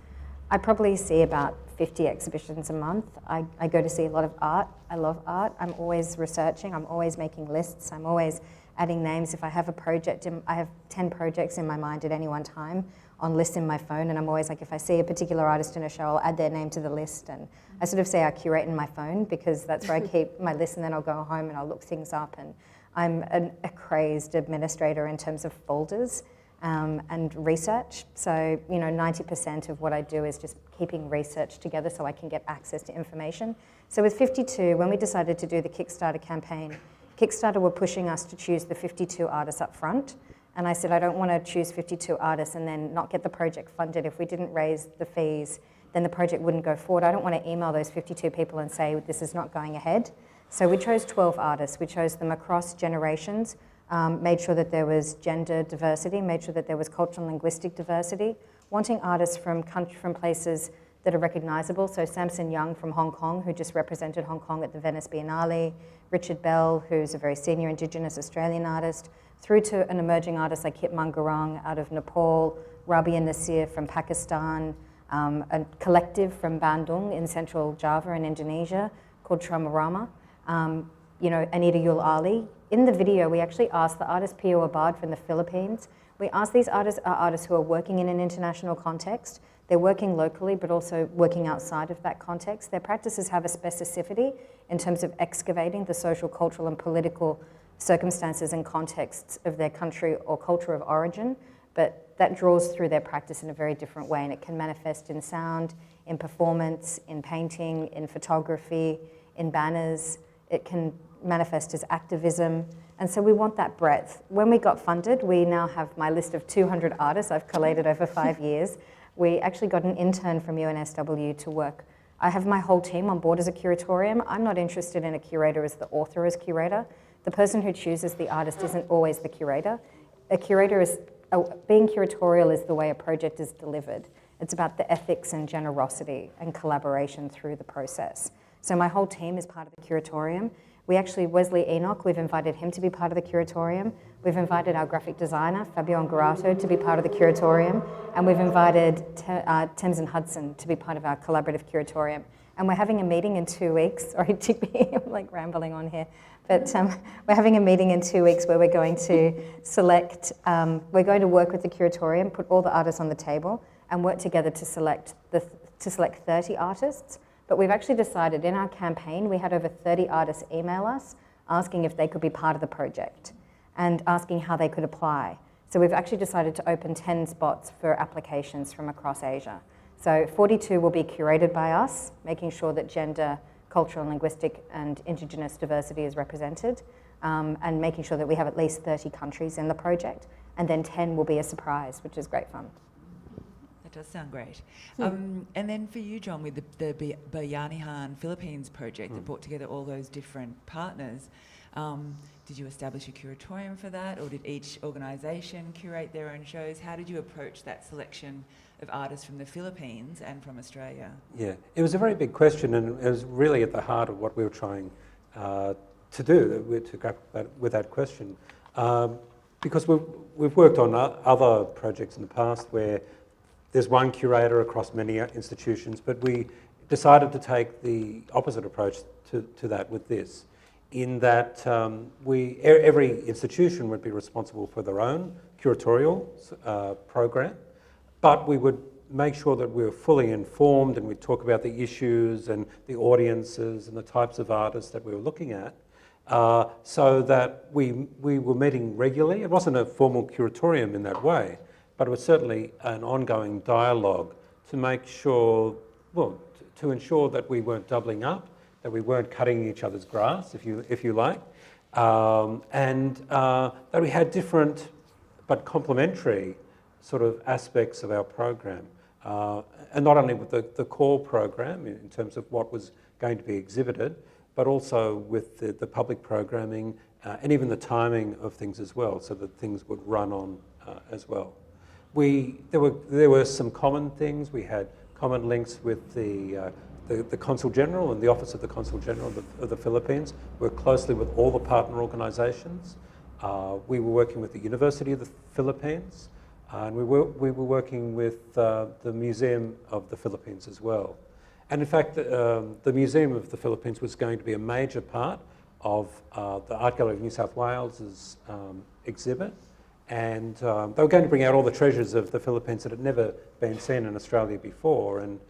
I probably see about 50 exhibitions a month. I go to see a lot of art. I love art. I'm always researching. I'm always making lists. I'm always adding names. If I have a project, I have 10 projects in my mind at any one time on lists in my phone, and I'm always like, if I see a particular artist in a show, I'll add their name to the list. And I sort of say I curate in my phone because that's where I keep my list, and then I'll go home and I'll look things up. And I'm a crazed administrator in terms of folders. And research. So, 90% of what I do is just keeping research together so I can get access to information. So with 52, when we decided to do the Kickstarter campaign, Kickstarter were pushing us to choose the 52 artists up front. And I said, I don't want to choose 52 artists and then not get the project funded. If we didn't raise the fees, then the project wouldn't go forward. I don't want to email those 52 people and say, this is not going ahead. So we chose 12 artists. We chose them across generations. Made sure that there was gender diversity, made sure that there was cultural and linguistic diversity, wanting artists from places that are recognisable. So Samson Young from Hong Kong, who just represented Hong Kong at the Venice Biennale, Richard Bell, who's a very senior Indigenous Australian artist, through to an emerging artist like Hip Mangarang out of Nepal, Rabia Nasir from Pakistan, a collective from Bandung in central Java in Indonesia called Tramarama, Anita Yul Ali. In the video, we actually asked the artist Pio Abad from the Philippines. We asked these artists are artists who are working in an international context. They're working locally, but also working outside of that context. Their practices have a specificity in terms of excavating the social, cultural, and political circumstances and contexts of their country or culture of origin, but that draws through their practice in a very different way, and it can manifest in sound, in performance, in painting, in photography, in banners. It can manifest as activism, and so we want that breadth. When we got funded, we now have my list of 200 artists I've collated over 5 years. We actually got an intern from UNSW to work. I have my whole team on board as a curatorium. I'm not interested in a curator as the author as curator. The person who chooses the artist isn't always the curator. Being curatorial is the way a project is delivered. It's about the ethics and generosity and collaboration through the process. So my whole team is part of the curatorium. Wesley Enoch, we've invited him to be part of the curatorium. We've invited our graphic designer, Fabio Angarato, to be part of the curatorium. And we've invited Thames & Hudson to be part of our collaborative curatorium. And we're having a meeting in 2 weeks. Sorry, I'm like rambling on here. But we're having a meeting in 2 weeks where we're going to select, we're going to work with the curatorium, put all the artists on the table and work together to select 30 artists. But we've actually decided in our campaign, we had over 30 artists email us asking if they could be part of the project and asking how they could apply. So we've actually decided to open 10 spots for applications from across Asia. So 42 will be curated by us, making sure that gender, cultural, linguistic and Indigenous diversity is represented, and making sure that we have at least 30 countries in the project. And then 10 will be a surprise, which is great fun. That does sound great. And then for you, John, with the Bayanihan Philippines project that brought together all those different partners, did you establish a curatorium for that, or did each organisation curate their own shows? How did you approach that selection of artists from the Philippines and from Australia? Yeah, it was a very big question, and it was really at the heart of what we were trying to do, to grapple with that question. Because we've worked on other projects in the past where there's one curator across many institutions, but we decided to take the opposite approach to that with this, in that every institution would be responsible for their own curatorial program, but we would make sure that we were fully informed and we'd talk about the issues and the audiences and the types of artists that we were looking at, so that we were meeting regularly. It wasn't a formal curatorium in that way, but it was certainly an ongoing dialogue to make sure, well, to ensure that we weren't doubling up, that we weren't cutting each other's grass, if you like, and that we had different but complementary sort of aspects of our program. And not only with the core program in terms of what was going to be exhibited, but also with the public programming and even the timing of things as well, so that things would run on as well. There were some common things. We had common links with the Consul General and the Office of the Consul General of the Philippines. We worked closely with all the partner organisations. We were working with the University of the Philippines, and we were working with the Museum of the Philippines as well. And in fact, the Museum of the Philippines was going to be a major part of the Art Gallery of New South Wales's exhibit. And they were going to bring out all the treasures of the Philippines that had never been seen in Australia before. And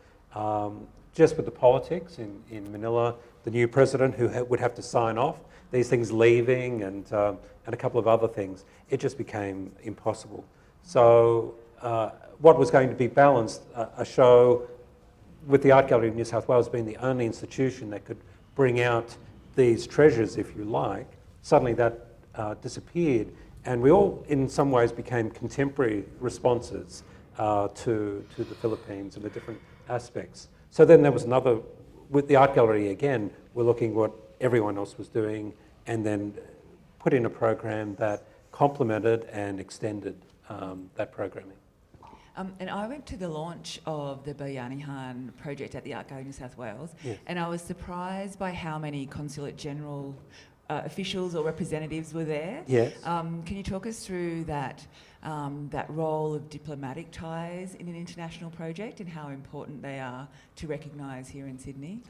just with the politics in Manila, the new president who would have to sign off these things leaving and a couple of other things, it just became impossible. So what was going to be balanced, a show with the Art Gallery of New South Wales being the only institution that could bring out these treasures, if you like, suddenly that disappeared. And we all, in some ways, became contemporary responses to the Philippines and the different aspects. So then there was another, with the Art Gallery again, we're looking what everyone else was doing and then put in a program that complemented and extended that programming. And I went to the launch of the Bayanihan project at the Art Gallery of New South Wales, Yes. and I was surprised by how many Consulate General officials or representatives were there. Yes. Can you talk us through that role of diplomatic ties in an international project and how important they are to recognise here in Sydney?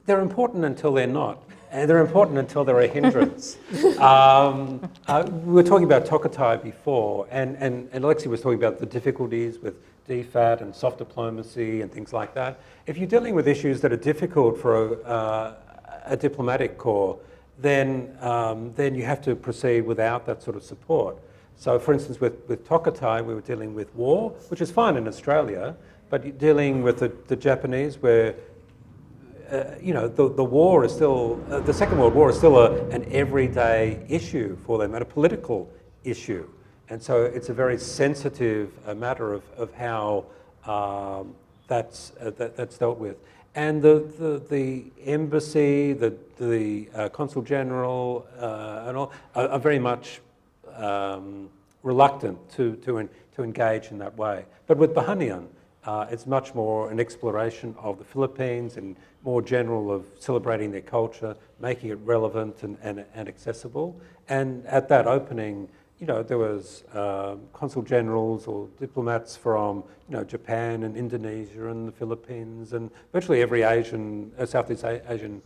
They're important until they're not, and they're important until they're a hindrance. We were talking about Tokatai before, and Alexi was talking about the difficulties with DFAT and soft diplomacy and things like that. If you're dealing with issues that are difficult for a diplomatic corps, then you have to proceed without that sort of support. So, for instance, with Tokatai, we were dealing with war, which is fine in Australia, but dealing with the Japanese, where the war is still, the Second World War is still an everyday issue for them and a political issue. And so it's a very sensitive matter of how that's dealt with. And the embassy, the Consul General and all are very much reluctant to engage in that way. But with Bayanihan, it's much more an exploration of the Philippines and more general of celebrating their culture, making it relevant and accessible. And at that opening, there was consul generals or diplomats from Japan and Indonesia and the Philippines and virtually every Southeast Asian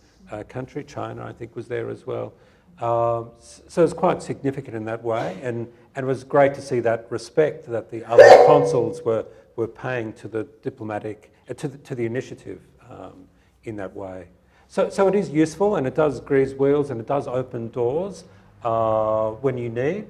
country. China, I think, was there as well. So it's quite significant in that way, and it was great to see that respect that the other consuls were paying to the diplomatic, to the initiative in that way. So it is useful, and it does grease wheels, and it does open doors when you need,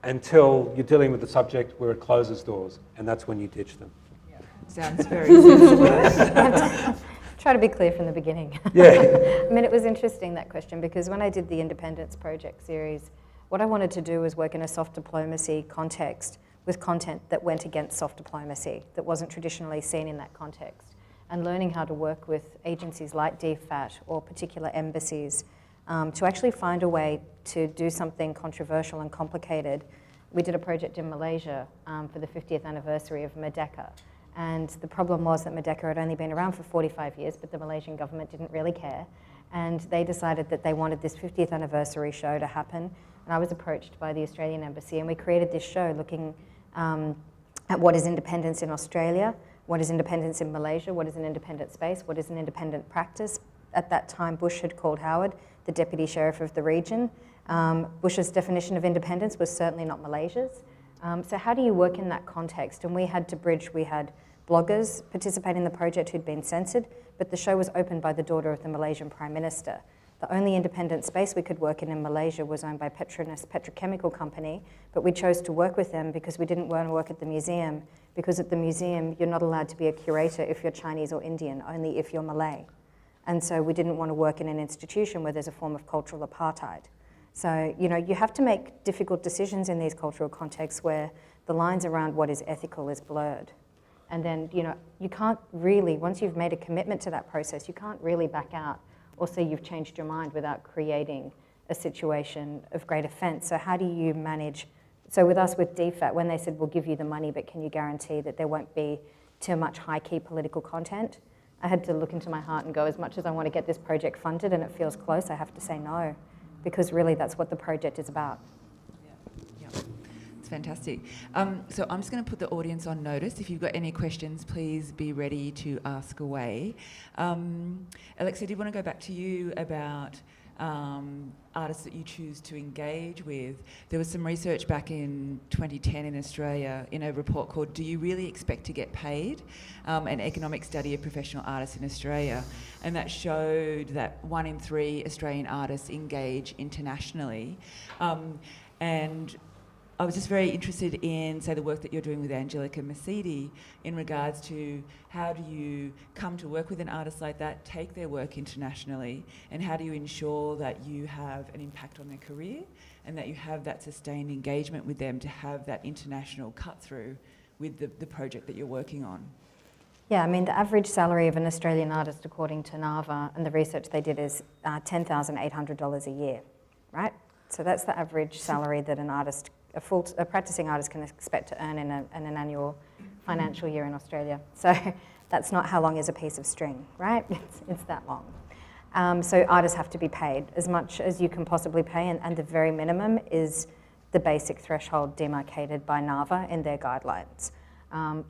until you're dealing with the subject where it closes doors, and that's when you ditch them. Yeah. Sounds very sensible. Try to be clear from the beginning. Yeah. I mean, it was interesting, that question, because when I did the Independence Project series, what I wanted to do was work in a soft diplomacy context with content that went against soft diplomacy, that wasn't traditionally seen in that context. And learning how to work with agencies like DFAT or particular embassies to actually find a way to do something controversial and complicated. We did a project in Malaysia for the 50th anniversary of Merdeka. And the problem was that Merdeka had only been around for 45 years, but the Malaysian government didn't really care. And they decided that they wanted this 50th anniversary show to happen. And I was approached by the Australian Embassy, and we created this show looking at what is independence in Australia, what is independence in Malaysia, what is an independent space, what is an independent practice. At that time, Bush had called Howard the deputy sheriff of the region. Bush's definition of independence was certainly not Malaysia's. So how do you work in that context? And we had to bridge, we had bloggers participate in the project who'd been censored, but the show was opened by the daughter of the Malaysian Prime Minister. The only independent space we could work in Malaysia was owned by Petronas Petrochemical Company, but we chose to work with them because we didn't want to work at the museum, because at the museum you're not allowed to be a curator if you're Chinese or Indian, only if you're Malay. And so we didn't want to work in an institution where there's a form of cultural apartheid. So, you know, you have to make difficult decisions in these cultural contexts where the lines around what is ethical is blurred. And then, you know, you can't really, once you've made a commitment to that process, you can't really back out or say you've changed your mind without creating a situation of great offence. So how do you manage? So with us, with DFAT, when they said, we'll give you the money, but can you guarantee that there won't be too much high-key political content? I had to look into my heart and go, as much as I want to get this project funded and it feels close, I have to say no, because really that's what the project is about. Yeah. It's fantastic. So I'm just going to put the audience on notice. If you've got any questions, please be ready to ask away. Alexa, do you want to go back to you about artists that you choose to engage with? There was some research back in 2010 in Australia in a report called Do You Really Expect to Get Paid? An economic study of professional artists in Australia. And that showed that 1 in 3 Australian artists engage internationally. And I was just very interested in, say, the work that you're doing with Angelica Masidi in regards to how do you come to work with an artist like that, take their work internationally, and how do you ensure that you have an impact on their career and that you have that sustained engagement with them to have that international cut-through with the project that you're working on? Yeah, I mean, the average salary of an Australian artist, according to NAVA, and the research they did, is $10,800 a year, right? So that's the average salary that an artist, a practicing artist, can expect to earn in an annual financial year in Australia. So that's not how long is a piece of string, right? It's that long. So artists have to be paid as much as you can possibly pay, and the very minimum is the basic threshold demarcated by NAVA in their guidelines.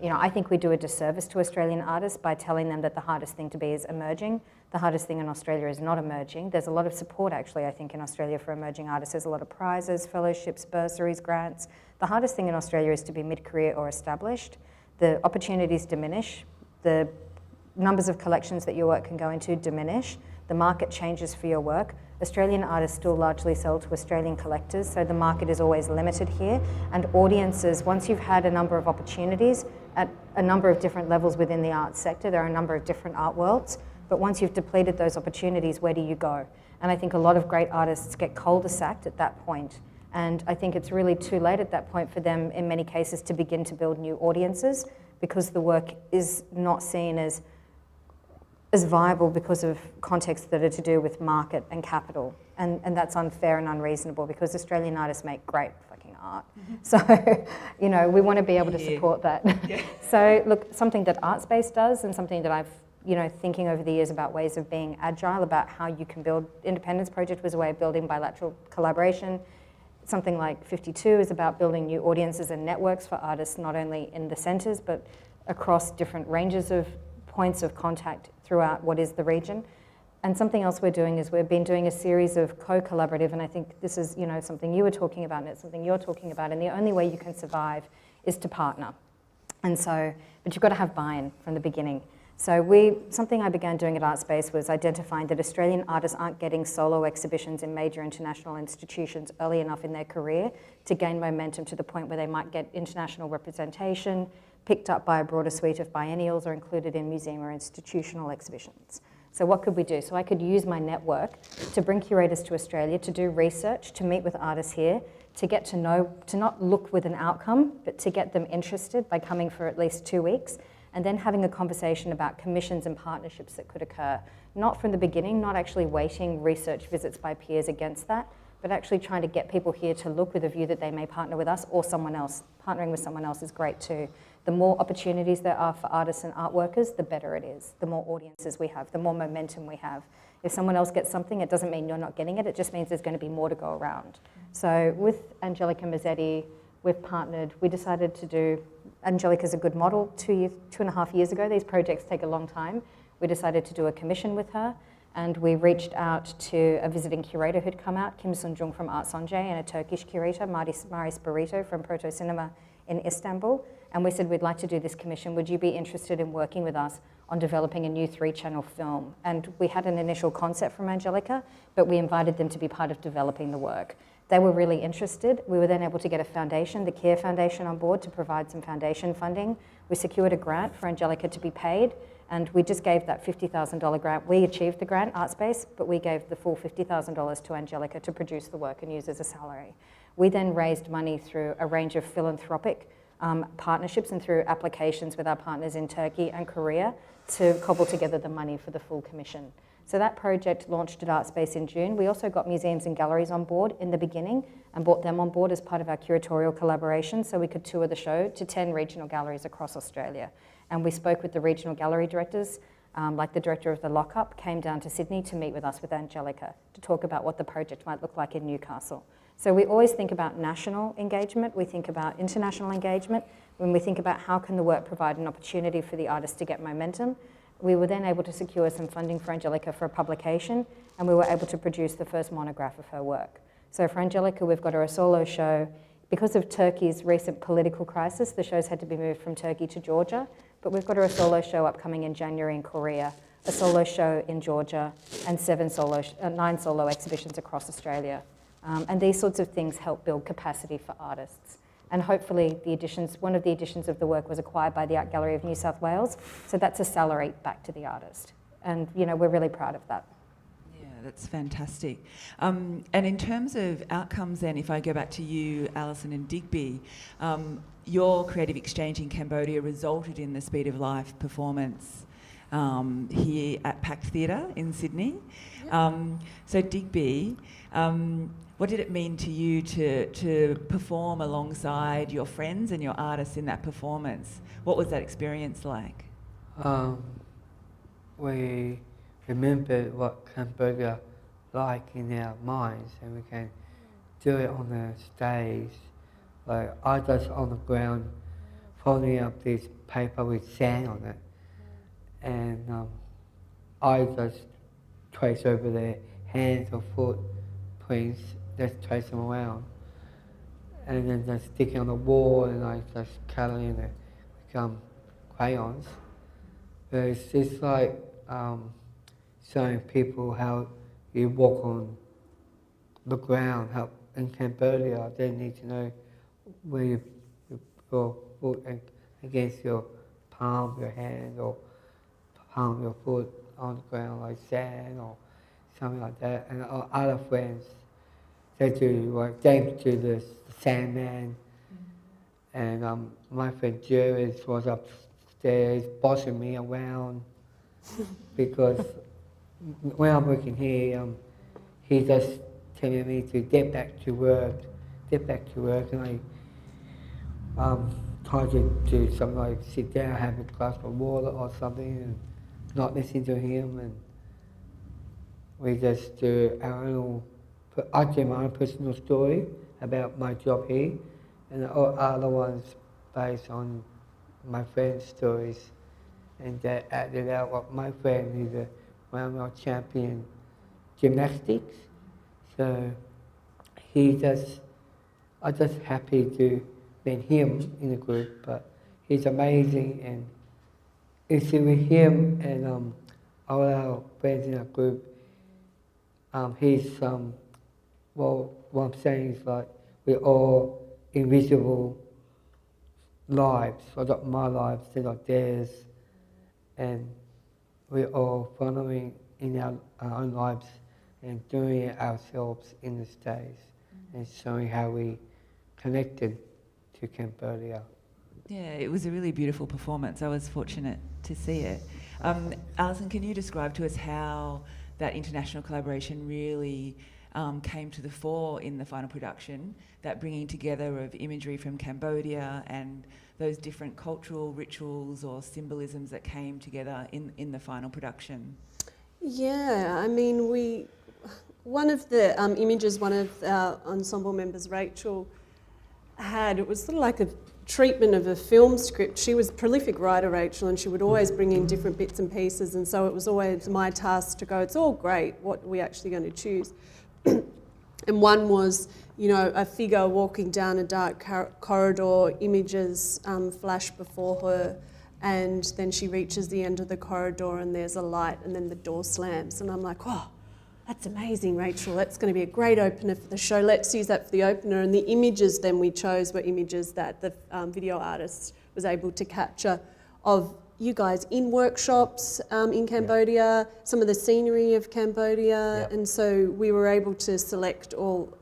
You know, I think we do a disservice to Australian artists by telling them that the hardest thing to be is emerging. The hardest thing in Australia is not emerging. There's a lot of support, actually, I think, in Australia for emerging artists. There's a lot of prizes, fellowships, bursaries, grants. The hardest thing in Australia is to be mid-career or established. The opportunities diminish. The numbers of collections that your work can go into diminish. The market changes for your work. Australian artists still largely sell to Australian collectors, so the market is always limited here. And audiences, once you've had a number of opportunities at a number of different levels within the arts sector, there are a number of different art worlds, but once you've depleted those opportunities, where do you go? And I think a lot of great artists get cul-de-saced at that point. And I think it's really too late at that point for them, in many cases, to begin to build new audiences, because the work is not seen as viable because of contexts that are to do with market and capital. And that's unfair and unreasonable, because Australian artists make great fucking art. Mm-hmm. So, you know, we want to be able to support that. Yeah. So, look, something that ArtSpace does, and something that I've, you know, thinking over the years about ways of being agile, about how you can build. Independence Project was a way of building bilateral collaboration. Something like 52 is about building new audiences and networks for artists, not only in the centres, but across different ranges of points of contact throughout what is the region. And something else we're doing is we've been doing a series of co-collaborative, and I think this is, you know, something you were talking about, and it's something you're talking about, and the only way you can survive is to partner. And so, but you've got to have buy-in from the beginning. So something I began doing at ArtSpace was identifying that Australian artists aren't getting solo exhibitions in major international institutions early enough in their career to gain momentum to the point where they might get international representation, picked up by a broader suite of biennials, or included in museum or institutional exhibitions. So what could we do? So I could use my network to bring curators to Australia, to do research, to meet with artists here, to get to know, to not look with an outcome, but to get them interested by coming for at least 2 weeks, and then having a conversation about commissions and partnerships that could occur. Not from the beginning, not actually weighting research visits by peers against that, but actually trying to get people here to look with a view that they may partner with us or someone else. Partnering with someone else is great too. The more opportunities there are for artists and art workers, the better it is. The more audiences we have, the more momentum we have. If someone else gets something, it doesn't mean you're not getting it, it just means there's going to be more to go around. So with Angelica Mazzetti, we've partnered, we decided to do, Angelica's a good model, 2.5 years ago. These projects take a long time. We decided to do a commission with her, and we reached out to a visiting curator who'd come out, Kim Sunjung from Art Sonje, and a Turkish curator, Maris Barito from Proto Cinema in Istanbul. And we said, we'd like to do this commission. Would you be interested in working with us on developing a new 3-channel film? And we had an initial concept from Angelica, but we invited them to be part of developing the work. They were really interested. We were then able to get a foundation, the CARE Foundation, on board to provide some foundation funding. We secured a grant for Angelica to be paid, and we just gave that $50,000 grant. We achieved the grant, ArtSpace, but we gave the full $50,000 to Angelica to produce the work and use as a salary. We then raised money through a range of philanthropic partnerships and through applications with our partners in Turkey and Korea to cobble together the money for the full commission. So that project launched at ArtSpace in June. We also got museums and galleries on board in the beginning and brought them on board as part of our curatorial collaboration so we could tour the show to 10 regional galleries across Australia. And we spoke with the regional gallery directors, like the director of the Lockup, came down to Sydney to meet with us with Angelica to talk about what the project might look like in Newcastle. So we always think about national engagement, we think about international engagement, when we think about how can the work provide an opportunity for the artist to get momentum. We were then able to secure some funding for Angelica for a publication, and we were able to produce the first monograph of her work. So for Angelica, we've got her a solo show. Because of Turkey's recent political crisis, the shows had to be moved from Turkey to Georgia, but we've got her a solo show upcoming in January in Korea, a solo show in Georgia, and 9 solo exhibitions across Australia. And these sorts of things help build capacity for artists. And hopefully one of the editions of the work was acquired by the Art Gallery of New South Wales, so that's a salary back to the artist. And you know, we're really proud of that. Yeah, that's fantastic. And in terms of outcomes then, if I go back to you, Alison and Digby, your creative exchange in Cambodia resulted in the Speed of Life performance here at Pact Theatre in Sydney. So Digby, what did it mean to you to perform alongside your friends and your artists in that performance? What was that experience like? We remember what Cambodia like in our minds, and we can do it on the stage. Like I just on the ground folding up this paper with sand on it, and I just trace over their hands or footprints, just trace them around, and then just sticking on the wall, and I just colouring it, become crayons. But it's just like showing people how you walk on the ground. How in Cambodia they need to know where you your foot against your palm, your hand, or palm your foot on the ground like sand or something like that. And our other friends, they do like they do the Sandman, and my friend Jerry was upstairs bossing me around because when I'm working here, he just telling me to get back to work, and I try to do something like sit down, have a glass of water or something, and not listen to him, and we just do our own. I do my own personal story about my job here, and the other ones based on my friends' stories, and that added out what my friend is world champion gymnastics. So I'm just happy to meet him in the group, but he's amazing, and it's with him and all our friends in our group. He's well, what I'm saying is like we're all invisible lives, so not my lives, they're not theirs, and we're all following in our own lives and doing it ourselves in the stage and showing how we connected to Cambodia. Yeah, it was a really beautiful performance. I was fortunate to see it. Alison, can you describe to us how that international collaboration really came to the fore in the final production, that bringing together of imagery from Cambodia and those different cultural rituals or symbolisms that came together in the final production? Yeah, I mean, one of the images one of our ensemble members, Rachel, had, it was sort of like a treatment of a film script. She was a prolific writer, Rachel, and she would always bring in different bits and pieces, and so it was always my task to go, it's all great, what are we actually going to choose? And one was, you know, a figure walking down a dark corridor, images flash before her, and then she reaches the end of the corridor and there's a light and then the door slams. And I'm like, oh, that's amazing, Rachel. That's going to be a great opener for the show. Let's use that for the opener. And the images then we chose were images that the video artist was able to capture of you guys in workshops in Cambodia, some of the scenery of Cambodia. And so we were able to select all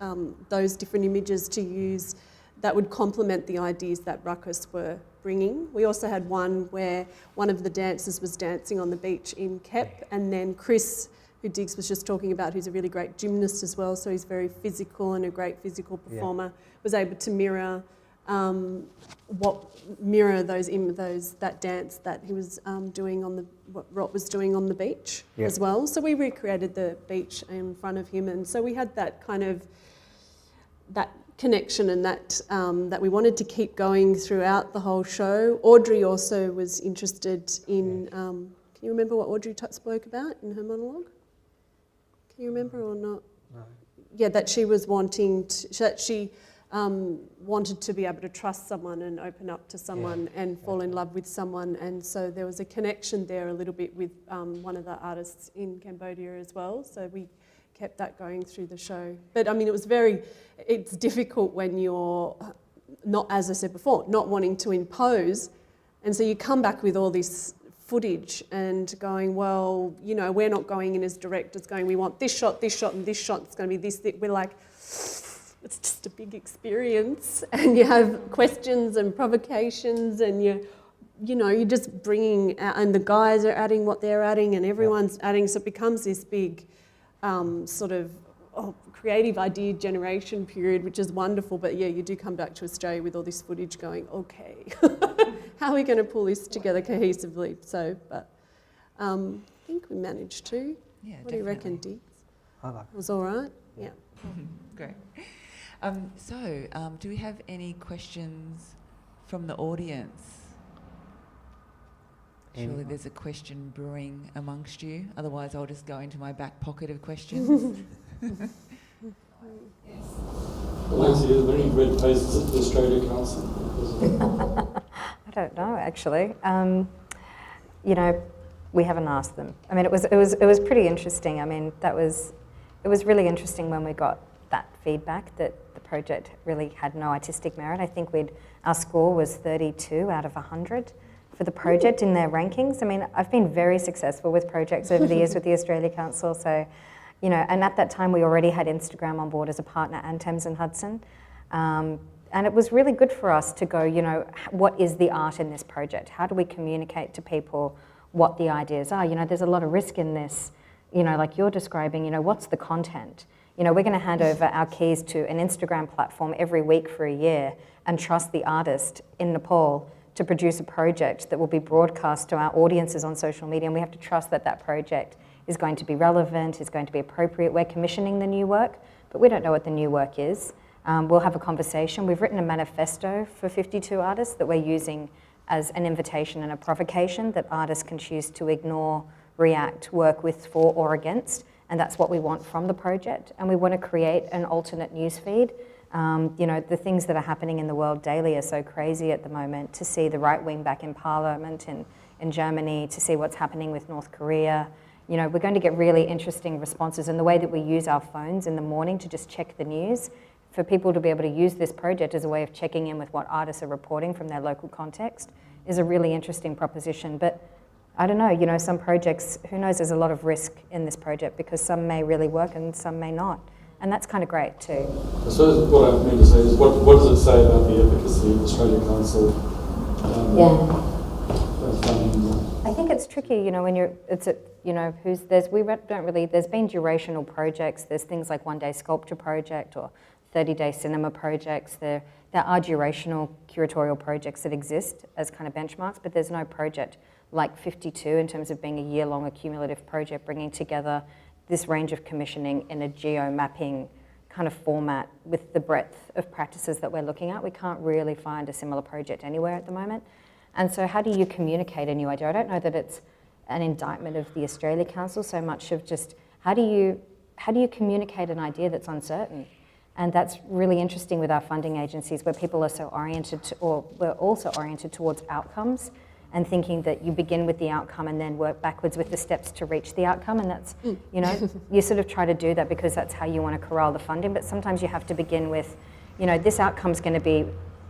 those different images to use that would complement the ideas that Ruckus were bringing. We also had one where one of the dancers was dancing on the beach in Kep, and then Chris, who Diggs was just talking about, who's a really great gymnast as well, so he's very physical and a great physical performer, was able to mirror that dance that he was doing on what Rot was doing on the beach as well. So we recreated the beach in front of him, and so we had that kind of that connection and that that we wanted to keep going throughout the whole show. Audrey also was interested in. Can you remember what Audrey spoke about in her monologue? Can you remember or not? No. Yeah, that she was wanting to, wanted to be able to trust someone and open up to someone and fall in love with someone, and so there was a connection there a little bit with one of the artists in Cambodia as well, so we kept that going through the show. But I mean, it's difficult when you're not, as I said before, not wanting to impose, and so you come back with all this footage and going, well, you know, we're not going in as directors going, we want this shot, and this shot, it's going to be this. We're like, it's just a big experience, and you have questions and provocations, and you're just bringing out, and the guys are adding what they're adding, and everyone's adding, so it becomes this big sort of creative idea generation period, which is wonderful. But yeah, you do come back to Australia with all this footage going, okay, how are we going to pull this together cohesively? So, but I think we managed to. Yeah, what do you reckon, Diggs? I like It was all right? Yeah. Great. Do we have any questions from the audience? Surely there's a question brewing amongst you. Otherwise, I'll just go into my back pocket of questions. Yes. Alexia, are there any red faces at the Australia Council? I don't know, actually. You know, we haven't asked them. I mean, it was pretty interesting. I mean, it was really interesting when we got that feedback that the project really had no artistic merit. I think our score was 32 out of 100 for the project in their rankings. I mean, I've been very successful with projects over the years with the Australia Council, so, you know, and at that time we already had Instagram on board as a partner and Thames and Hudson. And it was really good for us to go, you know, what is the art in this project? How do we communicate to people what the ideas are? You know, there's a lot of risk in this, you know, like you're describing, you know, what's the content? You know, we're going to hand over our keys to an Instagram platform every week for a year and trust the artist in Nepal to produce a project that will be broadcast to our audiences on social media, and we have to trust that that project is going to be relevant, is going to be appropriate. We're commissioning the new work, but we don't know what the new work is. We'll have a conversation. We've written a manifesto for 52 artists that we're using as an invitation and a provocation that artists can choose to ignore, react, work with, for, or against. And that's what we want from the project. And we want to create an alternate newsfeed. You know, the things that are happening in the world daily are so crazy at the moment. To see the right wing back in parliament in Germany, to see what's happening with North Korea. You know, we're going to get really interesting responses. And the way that we use our phones in the morning to just check the news, for people to be able to use this project as a way of checking in with what artists are reporting from their local context is a really interesting proposition. But I don't know, you know, some projects, who knows, there's a lot of risk in this project because some may really work and some may not. And that's kind of great too. I suppose what I mean to say is, what does it say about the efficacy of the Australian Council? I think it's tricky, you know, when you're, there's been durational projects, there's things like One Day Sculpture Project or 30-day cinema projects. There are durational curatorial projects that exist as kind of benchmarks, but there's no project like 52 in terms of being a year-long accumulative project, bringing together this range of commissioning in a geo-mapping kind of format with the breadth of practices that we're looking at. We can't really find a similar project anywhere at the moment. And so how do you communicate a new idea? I don't know that it's an indictment of the Australia Council so much of just how do you communicate an idea that's uncertain? And that's really interesting with our funding agencies where people are so oriented to, or we're also oriented towards outcomes and thinking that you begin with the outcome and then work backwards with the steps to reach the outcome. And that's, you know, you sort of try to do that because that's how you want to corral the funding. But sometimes you have to begin with, you know, this outcome's going to be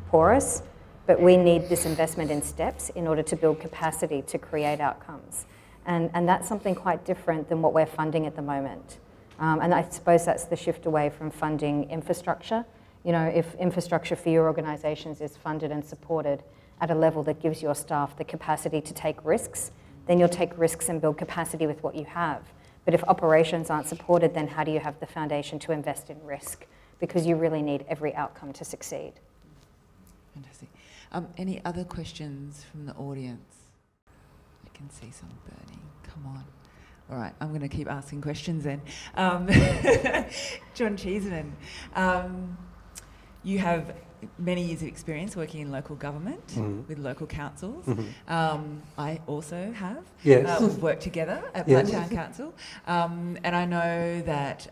porous, but we need this investment in steps in order to build capacity to create outcomes. And that's something quite different than what we're funding at the moment. And I suppose that's the shift away from funding infrastructure. You know, if infrastructure for your organisations is funded and supported at a level that gives your staff the capacity to take risks, then you'll take risks and build capacity with what you have. But if operations aren't supported, then how do you have the foundation to invest in risk? Because you really need every outcome to succeed. Fantastic. Any other questions from the audience? I can see some burning. Come on. All right, I'm going to keep asking questions then. John Cheeseman, you have many years of experience working in local government with local councils. I also have. Yes. We've worked together at Bloodtown Council. And I know that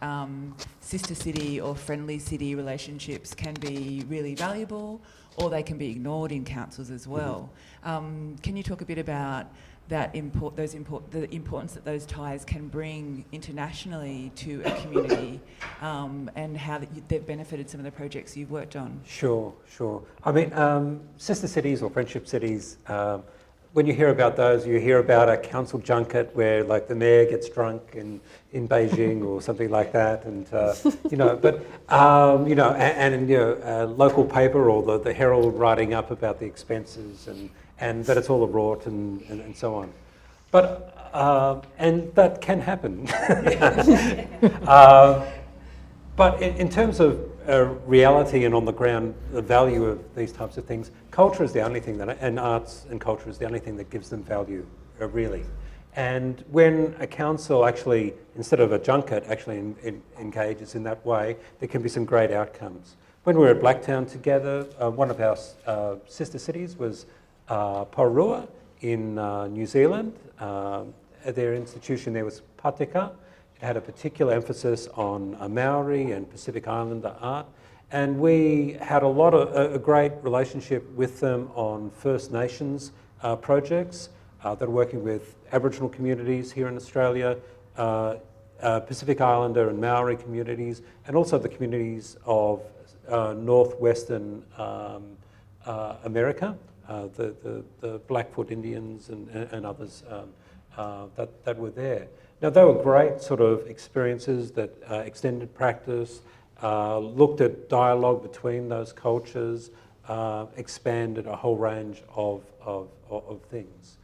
sister city or friendly city relationships can be really valuable, or they can be ignored in councils as well. Can you talk a bit about that the importance that those ties can bring internationally to a community, and how they've benefited some of the projects you've worked on? Sure. I mean, sister cities or friendship cities, when you hear about those, you hear about a council junket where like the mayor gets drunk in Beijing or something like that, and you know, but you know, and you know, a local paper or the Herald writing up about the expenses and that it's all a rort and so on. But and that can happen. But in terms of reality and on the ground, the value of these types of things, culture is the only thing and arts and culture is the only thing that gives them value, really. And when a council actually, instead of a junket, actually engages in that way, there can be some great outcomes. When we were at Blacktown together, one of our sister cities was Pororua in New Zealand. Their institution there was Patika. It had a particular emphasis on Maori and Pacific Islander art. And we had a great relationship with them on First Nations projects that are working with Aboriginal communities here in Australia, Pacific Islander and Maori communities, and also the communities of northwestern America, the Blackfoot Indians and others that were there. Now, they were great sort of experiences that extended practice, looked at dialogue between those cultures, expanded a whole range of things.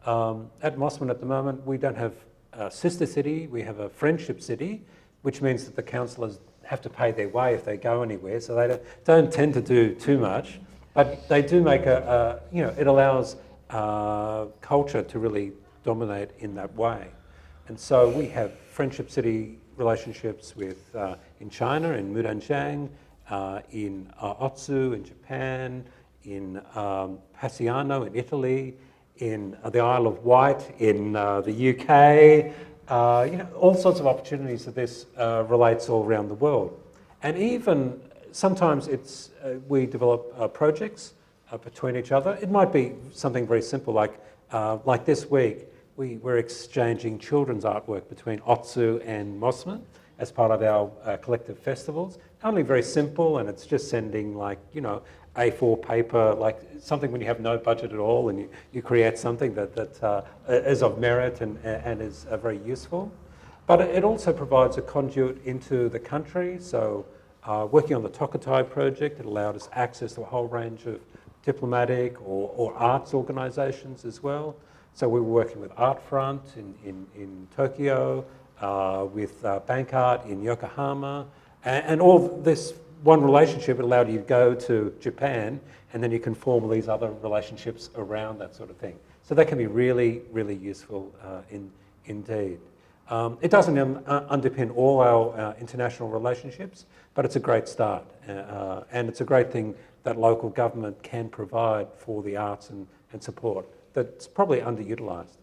At Mossman at the moment, we don't have a sister city, we have a friendship city, which means that the councillors have to pay their way if they go anywhere, so they don't tend to do too much, but they do make you know, it allows culture to really dominate in that way. And so we have friendship city relationships with in China, in Mudanjiang, in Otsu in Japan, in Passiano in Italy, in the Isle of Wight, in the UK, all sorts of opportunities that this relates all around the world. And even sometimes we develop projects between each other. It might be something very simple like this week, we're exchanging children's artwork between Otsu and Mosman as part of our collective festivals. Only very simple, and it's just sending A4 paper, like something when you have no budget at all, and you create something that is of merit and is very useful. But it also provides a conduit into the country. So working on the Tokatai project, it allowed us access to a whole range of diplomatic or arts organisations as well. So we were working with Artfront in Tokyo, with Bank Art in Yokohama, and all this one relationship allowed you to go to Japan, and then you can form these other relationships around that sort of thing. So that can be really, really useful indeed. It doesn't underpin all our international relationships, but it's a great start. And it's a great thing that local government can provide for the arts and support that's probably underutilised.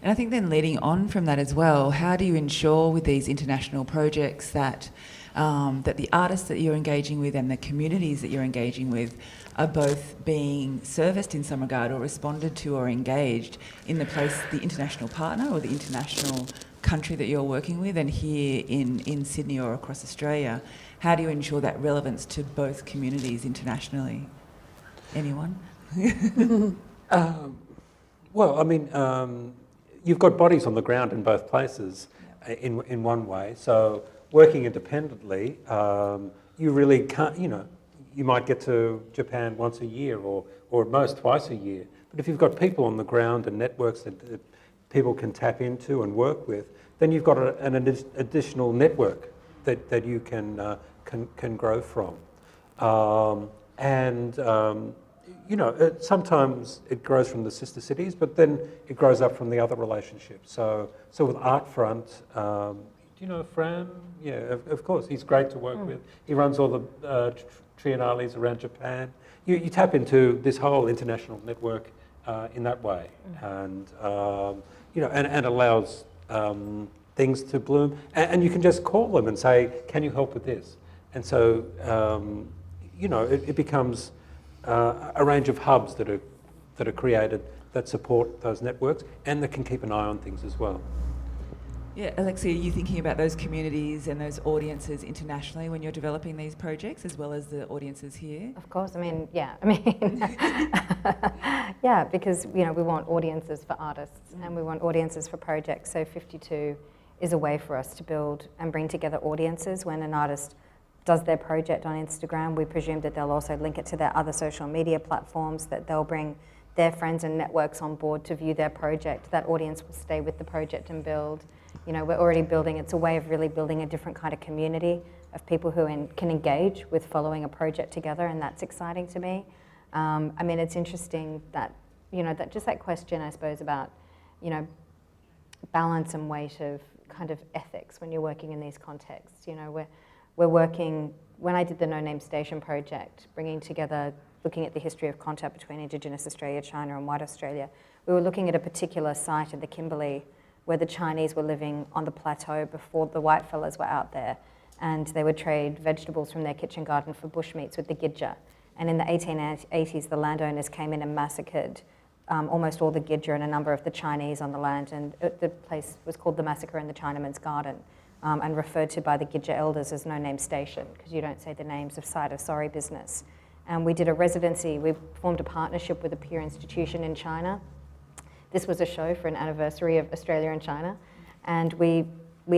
And I think then leading on from that as well, how do you ensure with these international projects that that the artists that you're engaging with and the communities that you're engaging with are both being serviced in some regard or responded to or engaged in the international partner or the international country that you're working with, and here in Sydney or across Australia, how do you ensure that relevance to both communities internationally? Anyone? Well, I mean, you've got bodies on the ground in both places in one way. So working independently, you really can't, you might get to Japan once a year or at most twice a year. But if you've got people on the ground and networks that people can tap into and work with, then you've got an additional network that you can grow from. Sometimes it grows from the sister cities, but then it grows up from the other relationships. So with Artfront, do you know Fran? Yeah, of course. He's great to work with. He runs all the triennales around Japan. You tap into this whole international network in that way, and and allows things to bloom. And you can just call them and say, "Can you help with this?" And so it becomes a range of hubs that are created that support those networks and that can keep an eye on things as well. Yeah, Alexia, are you thinking about those communities and those audiences internationally when you're developing these projects, as well as the audiences here? Of course, yeah, because we want audiences for artists and we want audiences for projects. So 52 is a way for us to build and bring together audiences. When an artist does their project on Instagram, we presume that they'll also link it to their other social media platforms, that they'll bring their friends and networks on board to view their project. That audience will stay with the project and build. We're already building, it's a way of really building a different kind of community of people who can engage with following a project together, and that's exciting to me. It's interesting that, that question, I suppose, about, balance and weight of kind of ethics when you're working in these contexts. We're working, when I did the No Name Station project, bringing together, looking at the history of contact between Indigenous Australia, China and White Australia, we were looking at a particular site in the Kimberley where the Chinese were living on the plateau before the white fellas were out there, and they would trade vegetables from their kitchen garden for bushmeats with the Gidja. And in the 1880s, the landowners came in and massacred almost all the Gidja and a number of the Chinese on the land, and the place was called the Massacre in the Chinaman's Garden, and referred to by the Gidja elders as No Name Station, because you don't say the names of site of sorry business. And we did a residency, we formed a partnership with a peer institution in China. This was a show for an anniversary of Australia and China. And we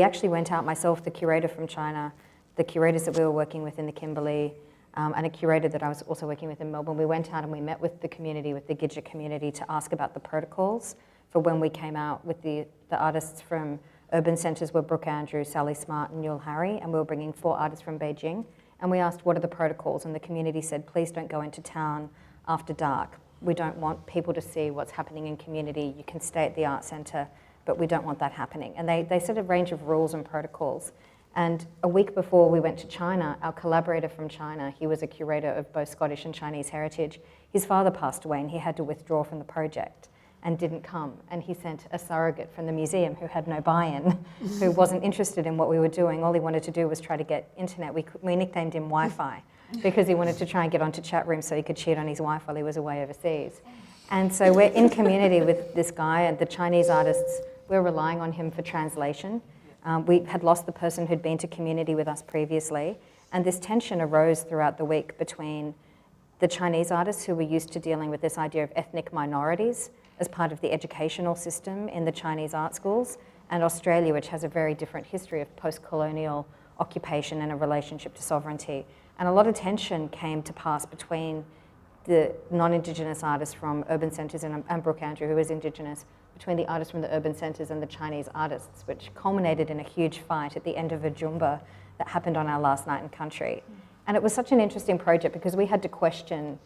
actually went out, myself, the curator from China, the curators that we were working with in the Kimberley, and a curator that I was also working with in Melbourne. We went out and we met with the community, with the Gidja community, to ask about the protocols for when we came out with the artists from urban centres were Brooke Andrews, Sally Smart and Newell Harry, and we were bringing 4 artists from Beijing. And we asked, what are the protocols? And the community said, please don't go into town after dark. We don't want people to see what's happening in community. You can stay at the art centre, but we don't want that happening. And they set a range of rules and protocols. And a week before we went to China, our collaborator from China, he was a curator of both Scottish and Chinese heritage, his father passed away and he had to withdraw from the project and didn't come. And he sent a surrogate from the museum who had no buy-in, who wasn't interested in what we were doing. All he wanted to do was try to get internet. We nicknamed him Wi-Fi because he wanted to try and get onto chat rooms so he could cheat on his wife while he was away overseas. And so we're in community with this guy, and the Chinese artists, we're relying on him for translation. We had lost the person who'd been to community with us previously, and this tension arose throughout the week between the Chinese artists who were used to dealing with this idea of ethnic minorities as part of the educational system in the Chinese art schools, and Australia, which has a very different history of post-colonial occupation and a relationship to sovereignty. And a lot of tension came to pass between the non-Indigenous artists from urban centres, and Brooke Andrew, who is Indigenous, between the artists from the urban centres and the Chinese artists, which culminated in a huge fight at the end of a Jumba that happened on our last night in country. And it was such an interesting project because we had to question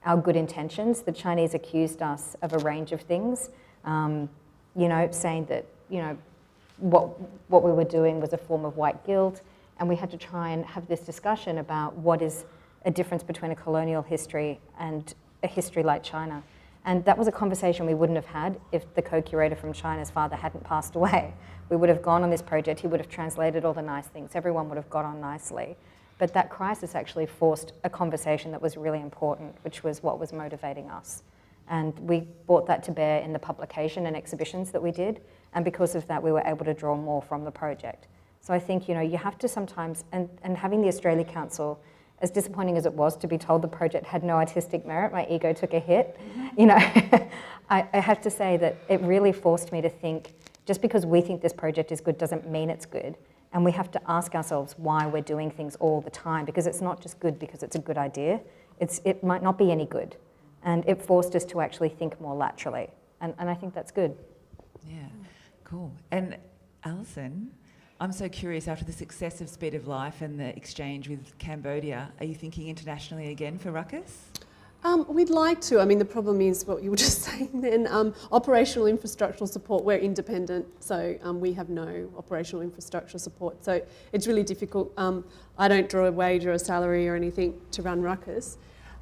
our good intentions. The Chinese accused us of a range of things, saying that, what we were doing was a form of white guilt, and we had to try and have this discussion about what is a difference between a colonial history and a history like China. And that was a conversation we wouldn't have had if the co-curator from China's father hadn't passed away. We would have gone on this project, he would have translated all the nice things, everyone would have got on nicely. But that crisis actually forced a conversation that was really important, which was what was motivating us. And we brought that to bear in the publication and exhibitions that we did, and because of that we were able to draw more from the project. So I think, you have to sometimes, and having the Australia Council, as disappointing as it was to be told the project had no artistic merit, my ego took a hit. I have to say that it really forced me to think, just because we think this project is good doesn't mean it's good. And we have to ask ourselves why we're doing things all the time, because it's not just good because it's a good idea. It might not be any good. And it forced us to actually think more laterally. And I think that's good. Yeah, cool. And Alison, I'm so curious, after the success of Speed of Life and the exchange with Cambodia, are you thinking internationally again for Ruckus? We'd like to. I mean, the problem is what you were just saying then. Operational infrastructural support, we're independent, so we have no operational infrastructural support. So it's really difficult. I don't draw a wage or a salary or anything to run Ruckus.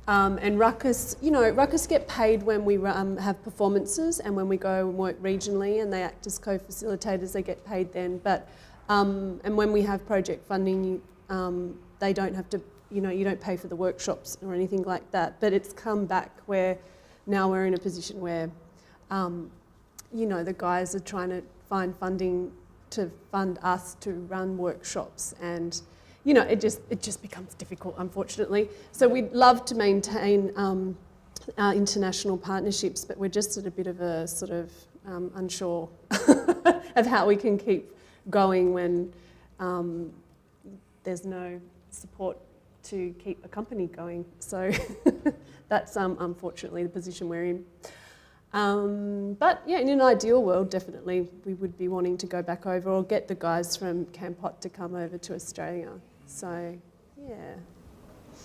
And Ruckus, Ruckus get paid when we have performances and when we go and work regionally and they act as co-facilitators, they get paid then. But and when we have project funding, they don't have to, you don't pay for the workshops or anything like that. But it's come back where now we're in a position where, the guys are trying to find funding to fund us to run workshops, and it just becomes difficult, unfortunately. So we'd love to maintain our international partnerships, but we're just at a bit of a sort of unsure of how we can keep going when there's no support to keep a company going. So that's unfortunately the position we're in. But yeah, in an ideal world, definitely we would be wanting to go back over or get the guys from Campot to come over to Australia. So, yeah.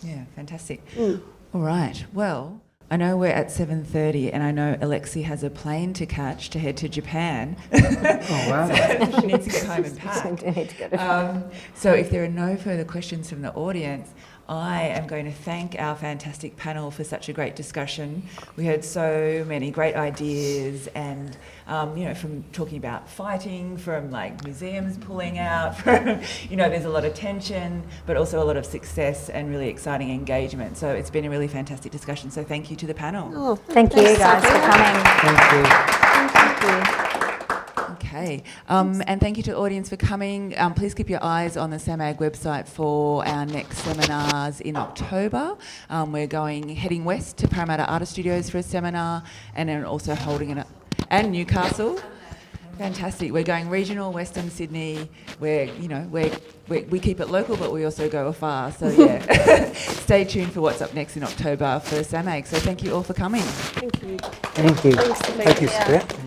Yeah, fantastic. All right, well, I know we're at 7:30 and I know Alexi has a plane to catch to head to Japan. Oh, wow. So she needs to get home and pack. So if there are no further questions from the audience, I am going to thank our fantastic panel for such a great discussion. We heard so many great ideas and, from talking about fighting, from like museums pulling out, from, there's a lot of tension, but also a lot of success and really exciting engagement. So it's been a really fantastic discussion. So thank you to the panel. Oh, thank you guys for coming. Thank you. Thank you. Okay, and thank you to the audience for coming. Please keep your eyes on the SAMAG website for our next seminars in October. We're heading west to Parramatta Artist Studios for a seminar, and then also holding and Newcastle. Fantastic. We're going regional, Western Sydney. We keep it local, but we also go afar. So yeah, stay tuned for what's up next in October for SAMAG. So thank you all for coming. Thank you. Thank you. Thanks, Thank you, Sophia.